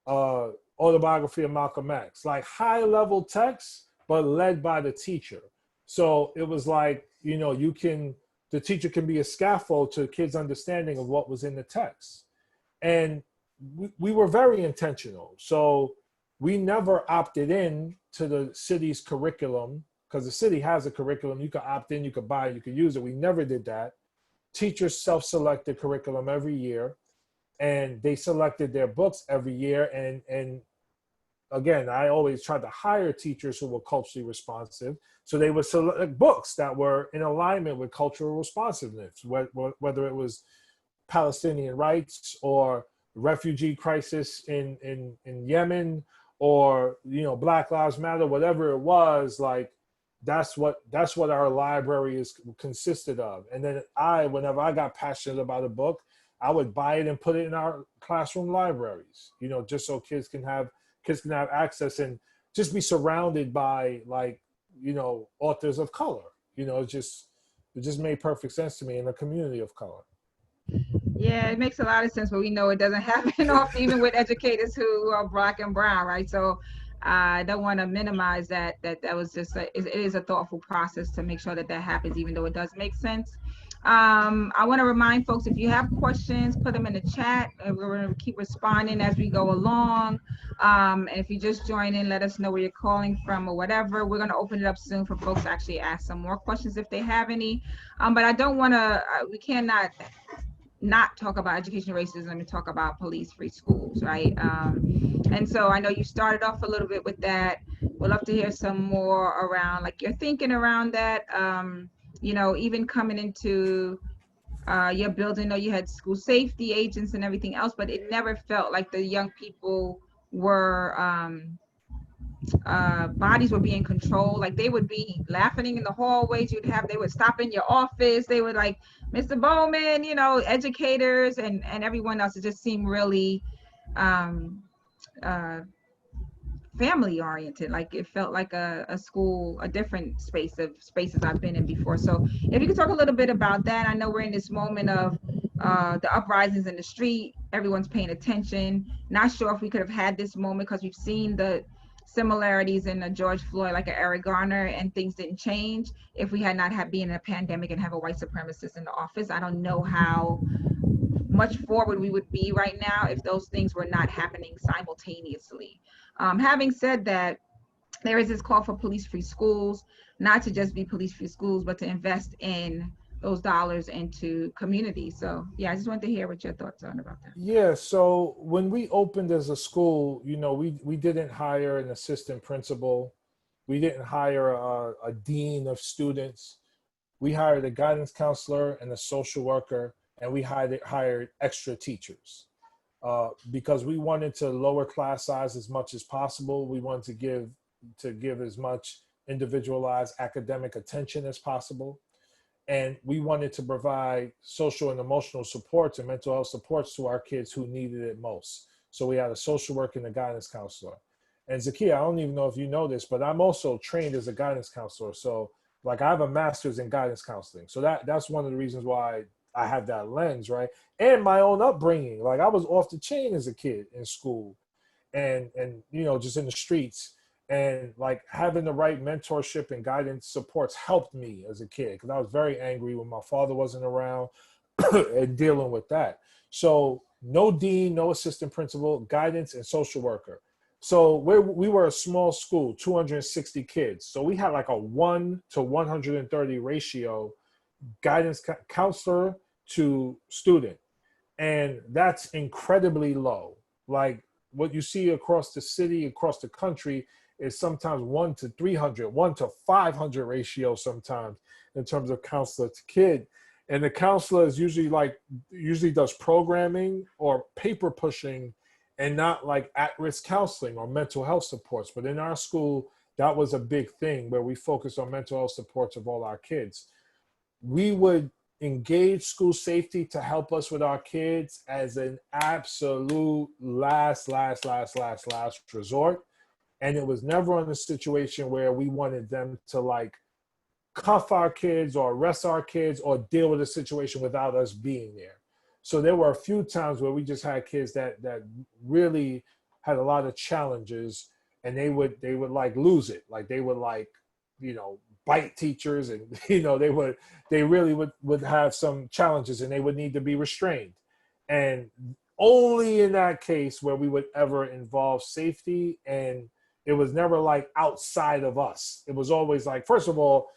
Autobiography of Malcolm X, like high level texts, but led by the teacher. So it was like, you know, the teacher can be a scaffold to kids' understanding of what was in the text. And we were very intentional. So we never opted in to the city's curriculum, because the city has a curriculum. You could opt in, you could buy it, you could use it. We never did that. Teachers self-selected curriculum every year, and they selected their books every year. And again, I always tried to hire teachers who were culturally responsive. So they would select books that were in alignment with cultural responsiveness, whether it was Palestinian rights or refugee crisis in Yemen, or, you know, Black Lives Matter, whatever it was, like that's what our library consisted of. And then whenever I got passionate about a book, I would buy it and put it in our classroom libraries, you know, just so kids can have access and just be surrounded by, like, you know, authors of color. You know, it just made perfect sense to me in a community of color. Yeah, it makes a lot of sense, but we know it doesn't happen often, even with educators who are Black and brown, right? So I don't want to minimize that was just it is a thoughtful process to make sure that happens, even though it does make sense. I want to remind folks, if you have questions, put them in the chat, and we're going to keep responding as we go along. And if you just join in, let us know where you're calling from or whatever. We're going to open it up soon for folks to actually ask some more questions if they have any. But I don't want to, we cannot not talk about education racism and talk about police-free schools, right? And so I know you started off a little bit with that. We'd love to hear some more around, like, your thinking around that. You know, even coming into your building, though you had school safety agents and everything else, but it never felt like the young people were bodies were being controlled. Like, they would be laughing in the hallways. They would stop in your office. They would like, Mr. Bowman, you know, educators and everyone else. It just seemed really family oriented. Like, it felt like a school, a different spaces I've been in before. So if you could talk a little bit about that. I know we're in this moment of the uprisings in the street. Everyone's paying attention. Not sure if we could have had this moment because we've seen the similarities in a George Floyd, like an Eric Garner, and things didn't change. If we had not been in a pandemic and have a white supremacist in the office, I don't know how much forward we would be right now if those things were not happening simultaneously. Having said that, there is this call for police-free schools, not to just be police-free schools, but to invest in those dollars into communities. So yeah, I just wanted to hear what your thoughts are about that. Yeah, so when we opened as a school, you know, we didn't hire an assistant principal. We didn't hire a dean of students. We hired a guidance counselor and a social worker, and we hired extra teachers because we wanted to lower class size as much as possible. We wanted to give as much individualized academic attention as possible. And we wanted to provide social and emotional supports and mental health supports to our kids who needed it most. So we had a social worker and a guidance counselor. And Zakiya, I don't even know if you know this, but I'm also trained as a guidance counselor. So like I have a master's in guidance counseling. So that's one of the reasons why I have that lens, right? And my own upbringing. Like I was off the chain as a kid in school and you know, just in the streets. And like having the right mentorship and guidance supports helped me as a kid because I was very angry when my father wasn't around and dealing with that. So no dean, no assistant principal, guidance and social worker. So we were a small school, 260 kids. So we had like a 1 to 130 ratio, guidance counselor to student. And that's incredibly low. Like what you see across the city, across the country is sometimes 1 to 300, 1 to 500 ratio sometimes in terms of counselor to kid. And the counselor is usually does programming or paper pushing and not like at-risk counseling or mental health supports. But in our school, that was a big thing where we focused on mental health supports of all our kids. We would engage school safety to help us with our kids as an absolute last resort. And it was never in a situation where we wanted them to like cuff our kids or arrest our kids or deal with a situation without us being there. So there were a few times where we just had kids that really had a lot of challenges and they would like lose it. Like they would like, you know, bite teachers and, you know, they really would have some challenges and they would need to be restrained. And only in that case where we would ever involve safety, and it was never like outside of us. It was always like, first of all,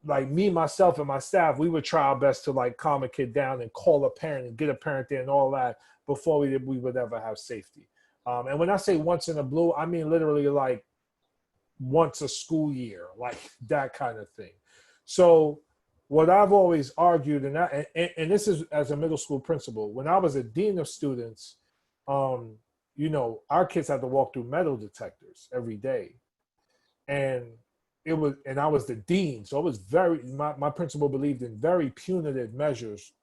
like me, myself, and my staff, we would try our best to like calm a kid down and call a parent and get a parent there and all that before we would ever have safety. And when I say once in a blue, I mean literally like once a school year, like that kind of thing. So what I've always argued, and this is as a middle school principal, when I was a dean of students, you know, our kids had to walk through metal detectors every day. And I was the dean. So it was my principal believed in very punitive measures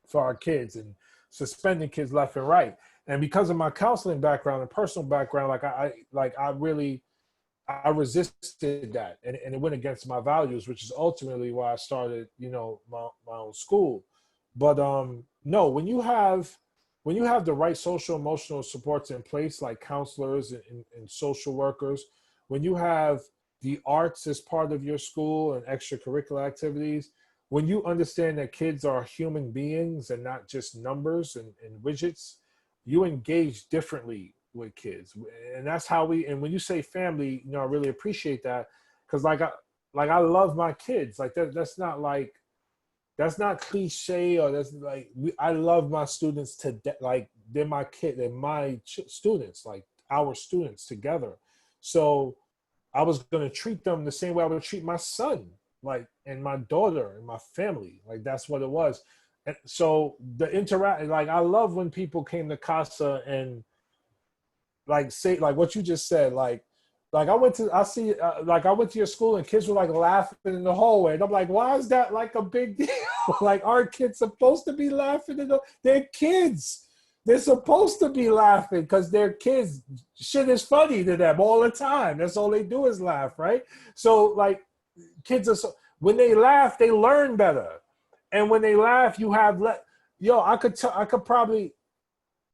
for our kids and suspending kids left and right. And because of my counseling background and personal background, I resisted that, and it went against my values, which is ultimately why I started, you know, my own school. But no, when you have the right social emotional supports in place, like counselors and social workers, when you have the arts as part of your school and extracurricular activities, when you understand that kids are human beings and not just numbers and widgets, you engage differently with kids. And that's how and when you say family, you know, I really appreciate that, because I love my kids. Like that's not cliche, or that's like, I love my students like they're my kid, they're my students, like our students together. So I was going to treat them the same way I would treat my son, like, and my daughter and my family. Like that's what it was. And so the like I love when people came to CASA and like say like what you just said, like I went to your school and kids were like laughing in the hallway, and I'm like, why is that like a big deal? Like, aren't kids supposed to be laughing? They're kids. They're supposed to be laughing because they're kids. Shit is funny to them all the time. That's all they do is laugh, right? So like kids when they laugh, they learn better. And when they laugh, you have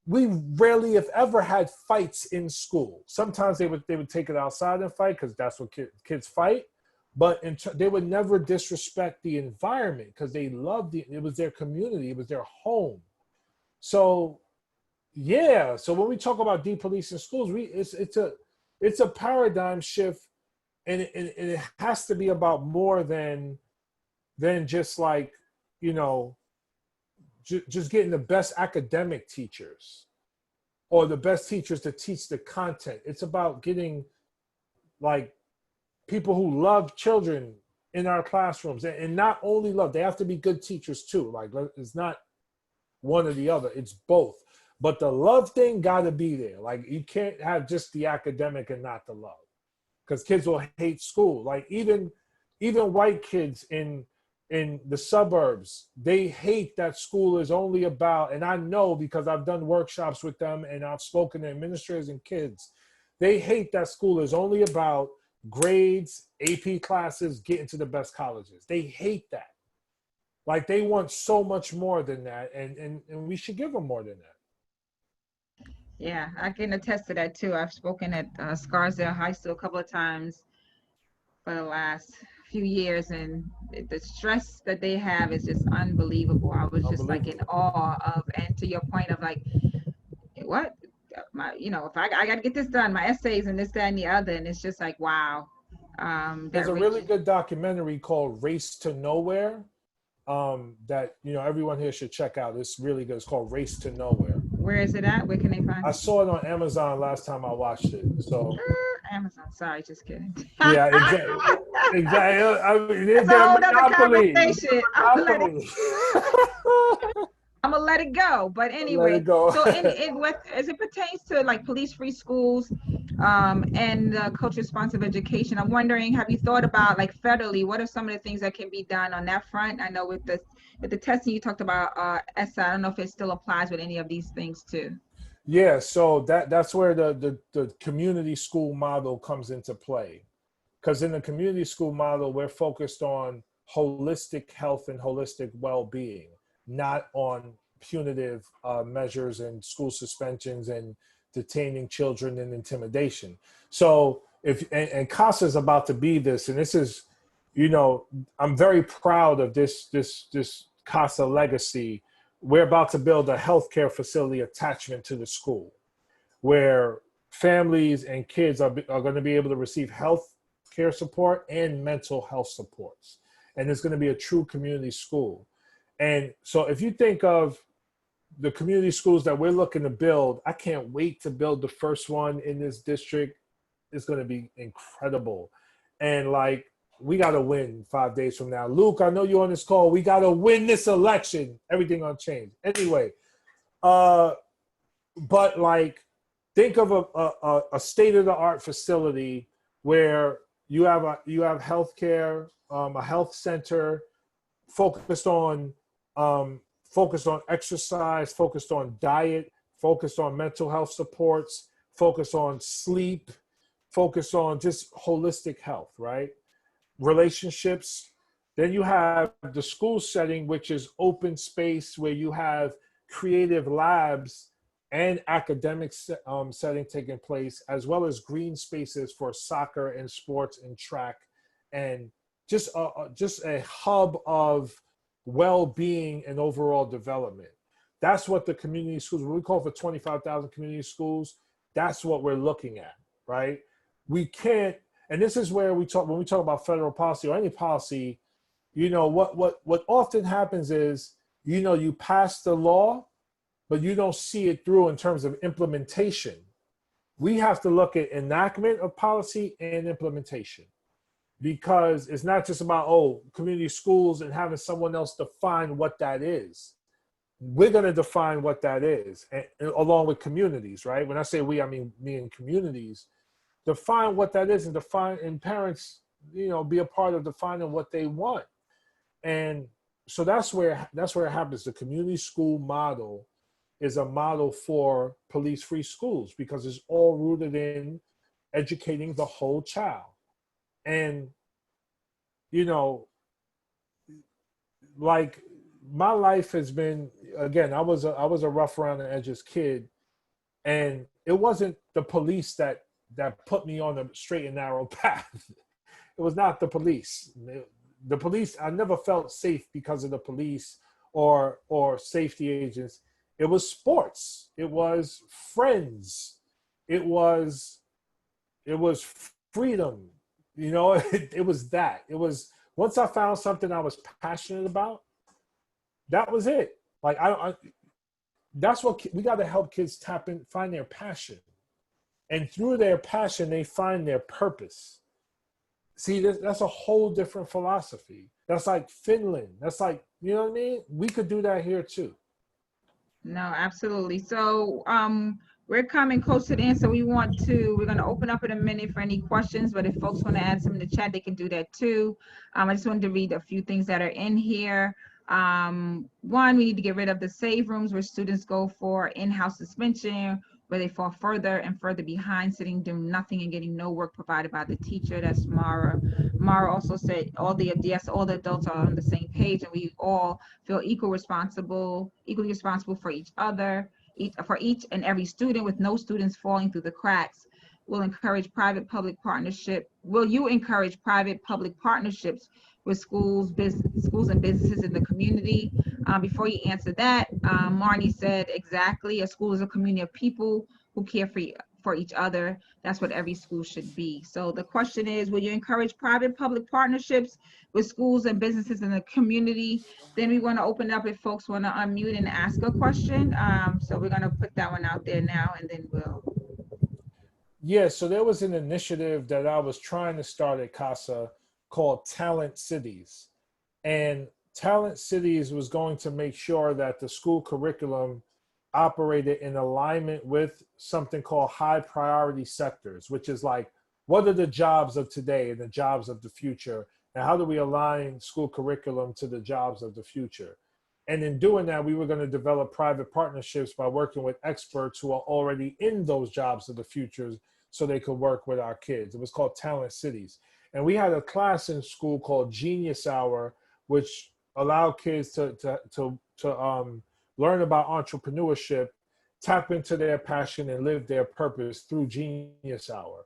we rarely, if ever, had fights in school. Sometimes they would take it outside and fight because that's what kids fight. But they would never disrespect the environment because they loved it. It was their community. It was their home. So, yeah. So when we talk about depolicing schools, it's a paradigm shift it has to be about more than just like, you know, just getting the best academic teachers or the best teachers to teach the content. It's about getting like people who love children in our classrooms, and not only love, they have to be good teachers too. Like, it's not one or the other, it's both. But the love thing got to be there. Like, you can't have just the academic and not the love, because kids will hate school. Like, even white kids in the suburbs, they hate that school is only about, and I know because I've done workshops with them and I've spoken to administrators and kids, they hate that school is only about grades, AP classes, getting to the best colleges. They hate that. Like, they want so much more than that, and we should give them more than that. Yeah, I can attest to that too. I've spoken at Scarsdale High School a couple of times for the last few years, and the stress that they have is just unbelievable. I was just like in awe of, and to your point of like, what my, you know, if I got to get this done, my essays and this, that, and the other, and it's just like, wow. There's a really good documentary called Race to Nowhere that, you know, everyone here should check out. It's really good. It's called Race to Nowhere. Where is it at? Where can they find it? I saw it on Amazon last time I watched it. So Amazon. Sorry, just kidding. Yeah, exactly. Exactly. I mean, That's a whole other conversation. I'm gonna let it go. But anyway, so as it pertains to like police-free schools and culture responsive education, I'm wondering, have you thought about like federally, what are some of the things that can be done on that front? I know with the testing you talked about, ESSA, I don't know if it still applies with any of these things too. Yeah, so that's where the community school model comes into play. Because in the community school model, we're focused on holistic health and holistic well-being, not on punitive measures and school suspensions and detaining children and intimidation. So and CASA is about to be this, and this is, you know, I'm very proud of this CASA legacy. We're about to build a healthcare facility attachment to the school where families and kids are going to be able to receive health care support and mental health supports. And it's going to be a true community school. And so if you think of the community schools that we're looking to build, I can't wait to build the first one in this district. It's going to be incredible. And like, we got to win 5 days from now. Luke, I know you're on this call. We got to win this election. Everything gonna change. Anyway, but like, think of a state-of-the-art facility where you have healthcare, a health center focused on exercise, focused on diet, focused on mental health supports, focused on sleep, focused on just holistic health, right? Relationships. Then you have the school setting, which is open space where you have creative labs and academic setting taking place, as well as green spaces for soccer and sports and track, and just a hub of well-being and overall development. That's what the community schools, when we call for 25,000 community schools, that's what we're looking at, right? We can't, and this is where when we talk about federal policy or any policy, you know, what often happens is, you know, you pass the law, but you don't see it through in terms of implementation. We have to look at enactment of policy and implementation, because it's not just about, oh, community schools and having someone else define what that is. We're going to define what that is, and along with communities, right? When I say we, I mean me and communities. Define what that is, and parents, you know, be a part of defining what they want. And so that's where it happens. The community school model is a model for police-free schools, because it's all rooted in educating the whole child. And, you know, like, my life has been, again, I was a rough around the edges kid, and it wasn't the police that put me on the straight and narrow path. It was not the police. The police, I never felt safe because of the police or safety agents. It was sports. It was friends. It was freedom. You know, it was that. It was, once I found something I was passionate about, that was it. Like, that's what we got to help kids tap in, find their passion. And through their passion, they find their purpose. See, that's a whole different philosophy. That's like Finland. That's like, you know what I mean? We could do that here too. No, absolutely. So we're coming close to the end, so we're going to open up in a minute for any questions, but if folks want to add some in the chat, they can do that too. I just wanted to read a few things that are in here. One, we need to get rid of the save rooms where students go for in-house suspension, where they fall further and further behind, sitting, doing nothing and getting no work provided by the teacher. That's Mara. Mara also said all the adults are on the same page and we all feel equally responsible for each other, for each and every student, with no students falling through the cracks. Will you encourage private-public partnerships with schools and businesses in the community? Before you answer that, Marnie said exactly, a school is a community of people who care for each other. That's what every school should be. So the question is, will you encourage private-public partnerships with schools and businesses in the community? Then we want to open up if folks want to unmute and ask a question. So we're going to put that one out there now, and then we'll. Yeah, so there was an initiative that I was trying to start at CASA called Talent Cities. And Talent Cities was going to make sure that the school curriculum operated in alignment with something called high priority sectors, which is like, what are the jobs of today and the jobs of the future? And how do we align school curriculum to the jobs of the future? And in doing that, we were going to develop private partnerships by working with experts who are already in those jobs of the future so they could work with our kids. It was called Talent Cities. And we had a class in school called Genius Hour, which allowed kids to learn about entrepreneurship, tap into their passion, and live their purpose through Genius Hour.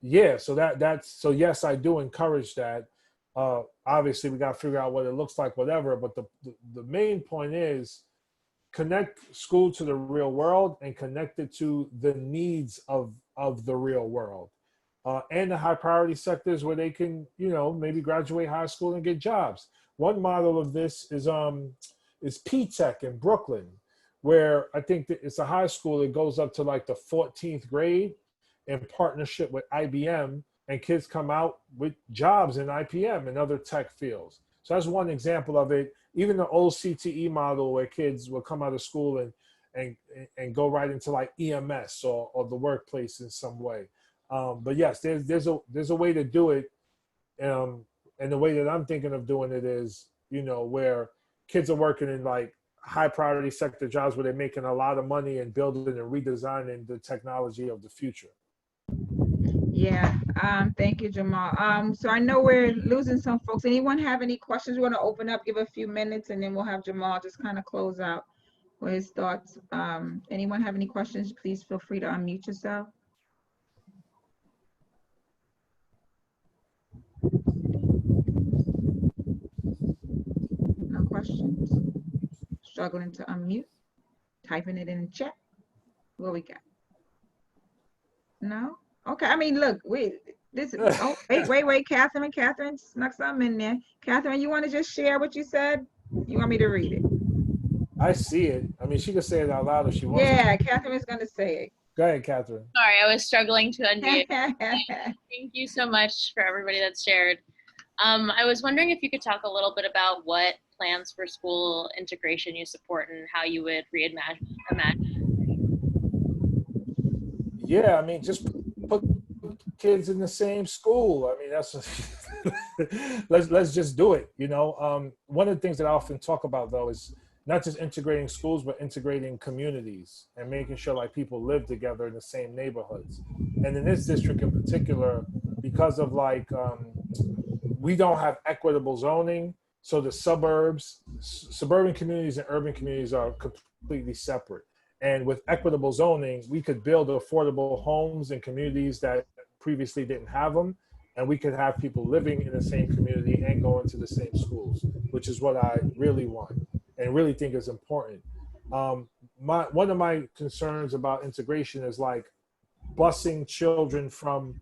Yeah, so yes, I do encourage that. Obviously, we got to figure out what it looks like, whatever. But the main point is connect school to the real world and connect it to the needs of the real world. And the high priority sectors where they can, maybe graduate high school and get jobs. One model of this is P-Tech in Brooklyn, where I think that it's a high school that goes up to like the 14th grade in partnership with IBM, and kids come out with jobs in IBM and other tech fields. So that's one example of it. Even the old CTE model where kids will come out of school and go right into like EMS or the workplace in some way. But yes, there's a way to do it. And the way that I'm thinking of doing it is, where kids are working in like high priority sector jobs where they're making a lot of money and building and redesigning the technology of the future. Yeah, thank you, Jamaal. So I know we're losing some folks. Anyone have any questions? We want to open up, give a few minutes, and then we'll have Jamaal just kind of close out with his thoughts. Anyone have any questions? Please feel free to unmute yourself. No questions? Struggling to unmute? Typing it in the chat. What we got? No? Okay, I mean, look, wait, Catherine snuck something in there. Catherine, you want to just share what you said? You want me to read it? I see it. I mean, she can say it out loud if she wants. Yeah, Catherine is going to say it. Go ahead, Catherine. Sorry, I was struggling to unmute. Thank you so much for everybody that's shared. I was wondering if you could talk a little bit about what plans for school integration you support and how you would reimagine. Yeah, I mean, just put kids in the same school. I mean, that's let's just do it. One of the things that I often talk about though is not just integrating schools, but integrating communities and making sure like people live together in the same neighborhoods. And in this district in particular, because of like we don't have equitable zoning, so the suburban communities and urban communities are completely separate. And with equitable zoning, we could build affordable homes in communities that previously didn't have them. And we could have people living in the same community and going to the same schools, which is what I really want and really think is important. One of my concerns about integration is like busing children from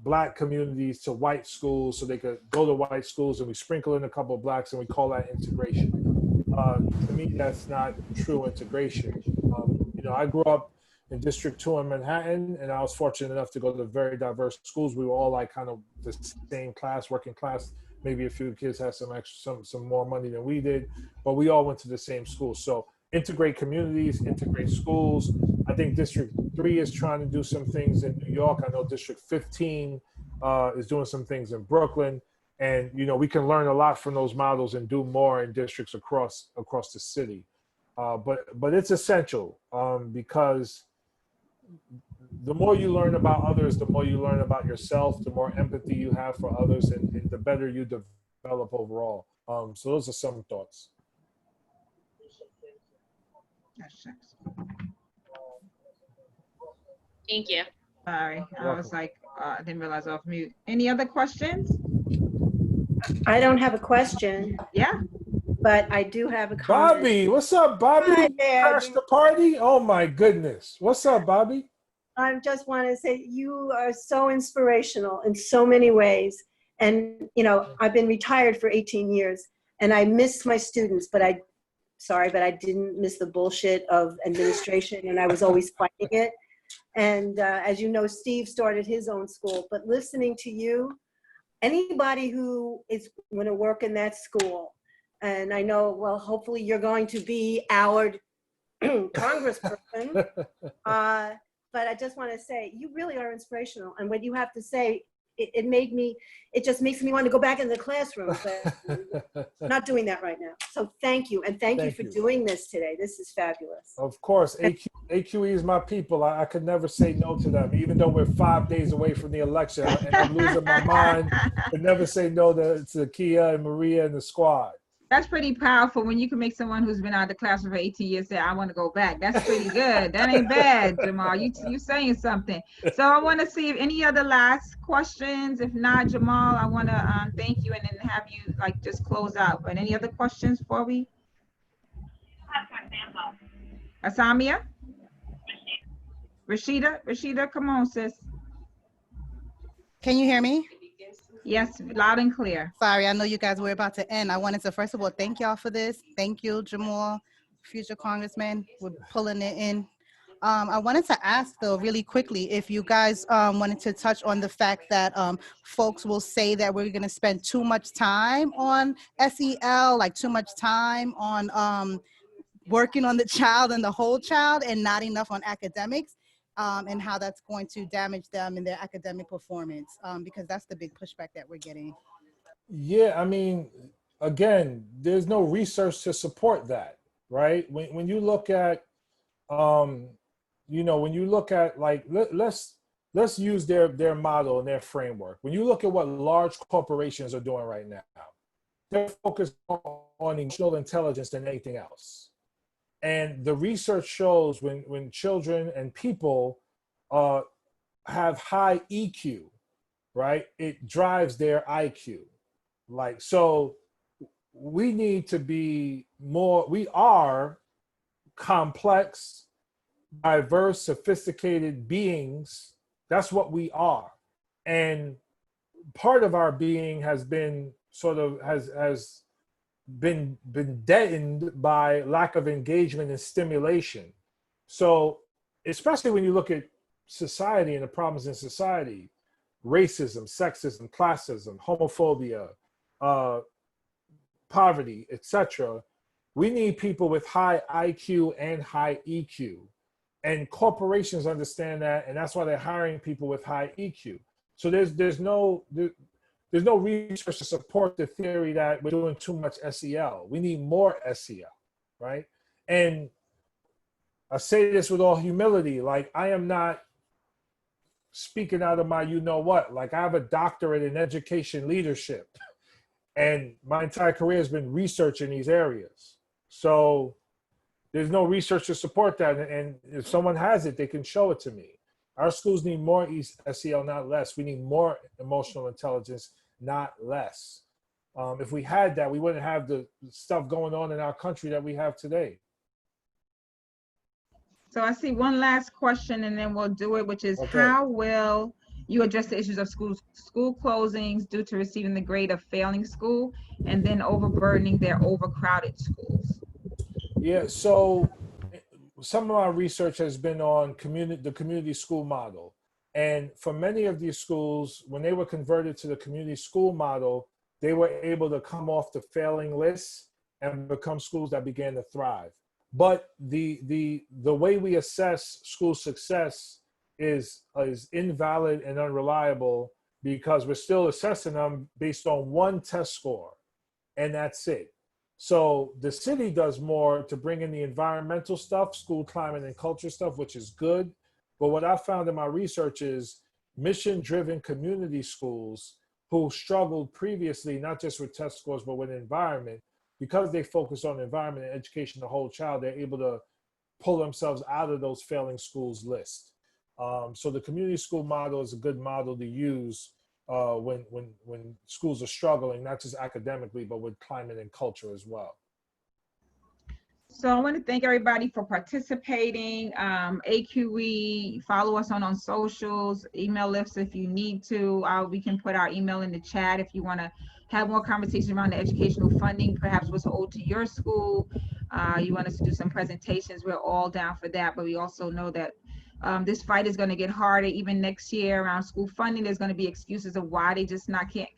black communities to white schools so they could go to white schools, and we sprinkle in a couple of blacks and we call that integration. To me, that's not true integration. You know, I grew up in District 2 in Manhattan, and I was fortunate enough to go to very diverse schools. We were all like kind of the same class, working class. Maybe a few kids had some extra, some more money than we did, but we all went to the same school. So integrate communities, integrate schools. I think District 3 is trying to do some things in New York. I know District 15 is doing some things in Brooklyn. And, you know, we can learn a lot from those models and do more in districts across the city. But it's essential because the more you learn about others, the more you learn about yourself, the more empathy you have for others, and the better you develop overall. So those are some thoughts. Thank you. Sorry, I was like, I didn't realize I was off mute. Any other questions? I don't have a question, Yeah. but I do have a comment. Bobby, what's up, Bobby? Hi there. Crashed the party? Oh my goodness. What's up, Bobby? I just want to say you are so inspirational in so many ways. And, you know, I've been retired for 18 years and I miss my students, but I didn't miss the bullshit of administration, and I was always fighting it. And as you know, Steve started his own school, but listening to you, anybody who is going to work in that school, and I know, well, hopefully you're going to be our congressperson, but I just want to say, you really are inspirational. And what you have to say, it just makes me want to go back in the classroom, but not doing that right now. So thank you. And thank you for doing this today. This is fabulous. Of course, AQE is my people. I could never say no to them, even though we're 5 days away from the election and I'm losing my mind. I could never say no to Kia and Maria and the squad. That's pretty powerful when you can make someone who's been out of the classroom for 18 years say, I want to go back. That's pretty good. That ain't bad, Jamaal. You saying something. So I want to see if any other last questions. If not, Jamaal, I want to thank you and then have you like just close out. But any other questions before we? Asamia? Rashida, come on, sis. Can you hear me? Yes, loud and clear. Sorry, I know you guys were about to end. I wanted to, first of all, thank y'all for this. Thank you, Jamaal, future congressman. We're pulling it in. I wanted to ask, though, really quickly, if you guys wanted to touch on the fact that folks will say that we're going to spend too much time on SEL, like too much time on working on the child and the whole child and not enough on academics. And how that's going to damage them in their academic performance, because that's the big pushback that we're getting. Yeah, I mean, again, there's no research to support that, right? When you look at, you know, when you look at like, let's use their model and their framework. When you look at what large corporations are doing right now, they're focused on emotional intelligence than anything else. And the research shows when children and people have high EQ, right, it drives their IQ. Like, so we need to be more, we are complex, diverse, sophisticated beings. That's what we are. And part of our being has been sort of, has been deadened by lack of engagement and stimulation. So especially when you look at society and the problems in society, racism, sexism, classism, homophobia, poverty, etc., we need people with high IQ and high EQ. And corporations understand that, and that's why they're hiring people with high EQ. So there's no research to support the theory that we're doing too much SEL. We need more SEL, right? And I say this with all humility, like I am not speaking out of my you-know-what. Like I have a doctorate in education leadership and my entire career has been researching these areas. So there's no research to support that. And if someone has it, they can show it to me. Our schools need more SEL, not less. We need more emotional intelligence, not less. If we had that, we wouldn't have the stuff going on in our country that we have today. So I see one last question and then we'll do it, which is how will You address the issues of school closings due to receiving the grade of failing school, and then overburdening their overcrowded schools. Yeah, so some of our research has been on the community school model. And for many of these schools, when they were converted to the community school model, they were able to come off the failing list and become schools that began to thrive. But the way we assess school success is invalid and unreliable, because we're still assessing them based on one test score, and that's it. So the city does more to bring in the environmental stuff, school climate and culture stuff, which is good. But what I found in my research is mission-driven community schools who struggled previously, not just with test scores, but with environment, because they focus on environment and education, the whole child, they're able to pull themselves out of those failing schools list. So the community school model is a good model to use when schools are struggling, not just academically, but with climate and culture as well. So I want to thank everybody for participating. AQE, follow us on socials, email us if you need to. We can put our email in the chat if you want to have more conversations around the educational funding, perhaps what's owed to your school. You want us to do some presentations, we're all down for that, but we also know that this fight is going to get harder even next year around school funding. There's going to be excuses of why they just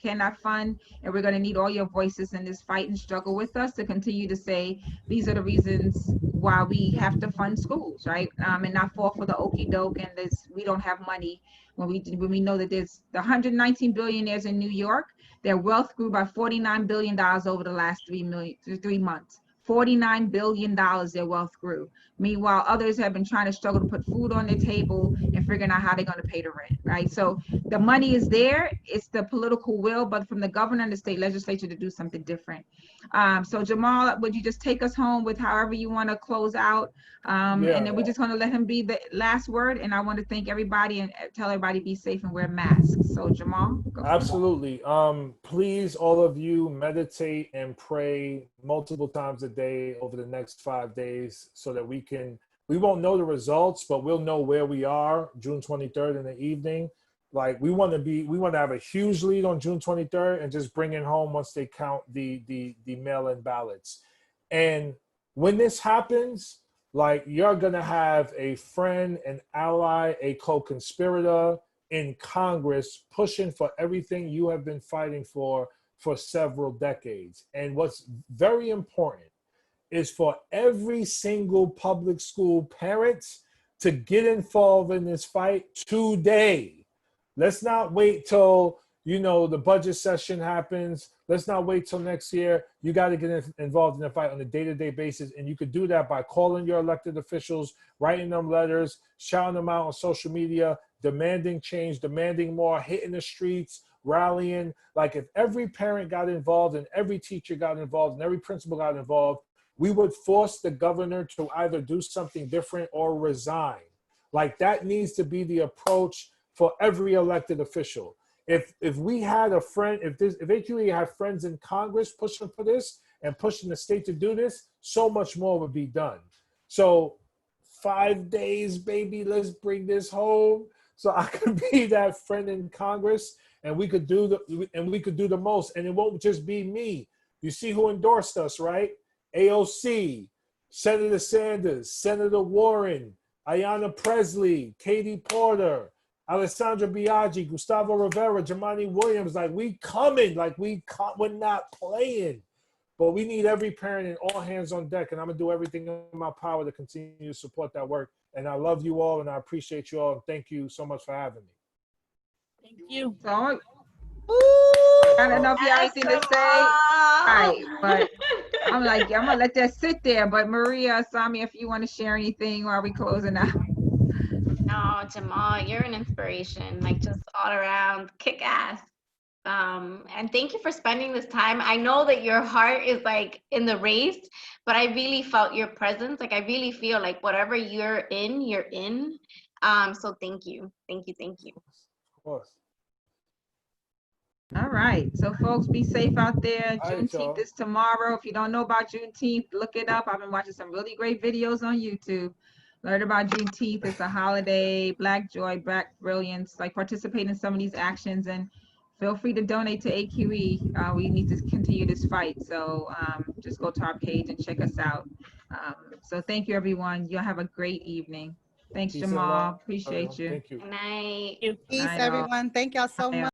cannot fund, and we're going to need all your voices in this fight and struggle with us to continue to say these are the reasons why we have to fund schools, right? And not fall for the okey doke and this we don't have money when we know that there's the 119 billionaires in New York. Their wealth grew by $49 billion over the last 3 months. $49 billion their wealth grew. Meanwhile, others have been trying to struggle to put food on their table and figuring out how they're going to pay the rent, right? So the money is there. It's the political will, but from the governor and the state legislature to do something different. So Jamaal, would you just take us home with however you want to close out? And then we're just going to let him be the last word. And I want to thank everybody and tell everybody be safe and wear masks. So Jamaal, go. Absolutely. Please, all of you, meditate and pray multiple times a day over the next 5 days so that we won't know the results, but we'll know where we are June 23rd in the evening. Like we want to have a huge lead on June 23rd and just bring it home once they count the mail-in ballots. And when this happens, like you're going to have a friend, an ally, a co-conspirator in Congress pushing for everything you have been fighting for several decades. And what's very important is for every single public school parent to get involved in this fight today. Let's not wait till, the budget session happens. Let's not wait till next year. You got to get involved in the fight on a day-to-day basis. And you could do that by calling your elected officials, writing them letters, shouting them out on social media, demanding change, demanding more, hitting the streets, rallying. Like if every parent got involved and every teacher got involved and every principal got involved, we would force the governor to either do something different or resign. Like that needs to be the approach for every elected official. If we had a friend, if AQE had friends in Congress pushing for this and pushing the state to do this, so much more would be done. So 5 days, baby, let's bring this home. So I could be that friend in Congress, and we could do the most. And it won't just be me. You see who endorsed us, right? AOC, Senator Sanders, Senator Warren, Ayanna Presley, Katie Porter, Alessandra Biaggi, Gustavo Rivera, Jamani Williams. Like we coming, we're not playing. But we need every parent and all hands on deck. And I'm gonna do everything in my power to continue to support that work. And I love you all and I appreciate you all. And thank you so much for having me. Thank you. So, I don't know if you have anything to say. Right, but I'm gonna let that sit there. But Maria, Sami, if you want to share anything while we closing out. No, Jamaal, you're an inspiration, like just all around kick ass. And thank you for spending this time. I know that your heart is like in the race, but I really felt your presence. Like I really feel like whatever you're in. So thank you. Thank you. Thank you. Of course. All right, so folks, be safe out there. All right, Juneteenth is tomorrow. If you don't know about Juneteenth, look it up. I've been watching some really great videos on YouTube. Learn about Juneteenth. It's a holiday, Black joy, Black brilliance. Like, participate in some of these actions and feel free to donate to AQE. We need to continue this fight. So just go to our page and check us out. So thank you, everyone. You'll have a great evening. Thanks, Peace and Jamaal. love, Appreciate everyone. you. Thank you. Good night. Thank you. Peace, Night, all. everyone. Thank y'all so Bye, much.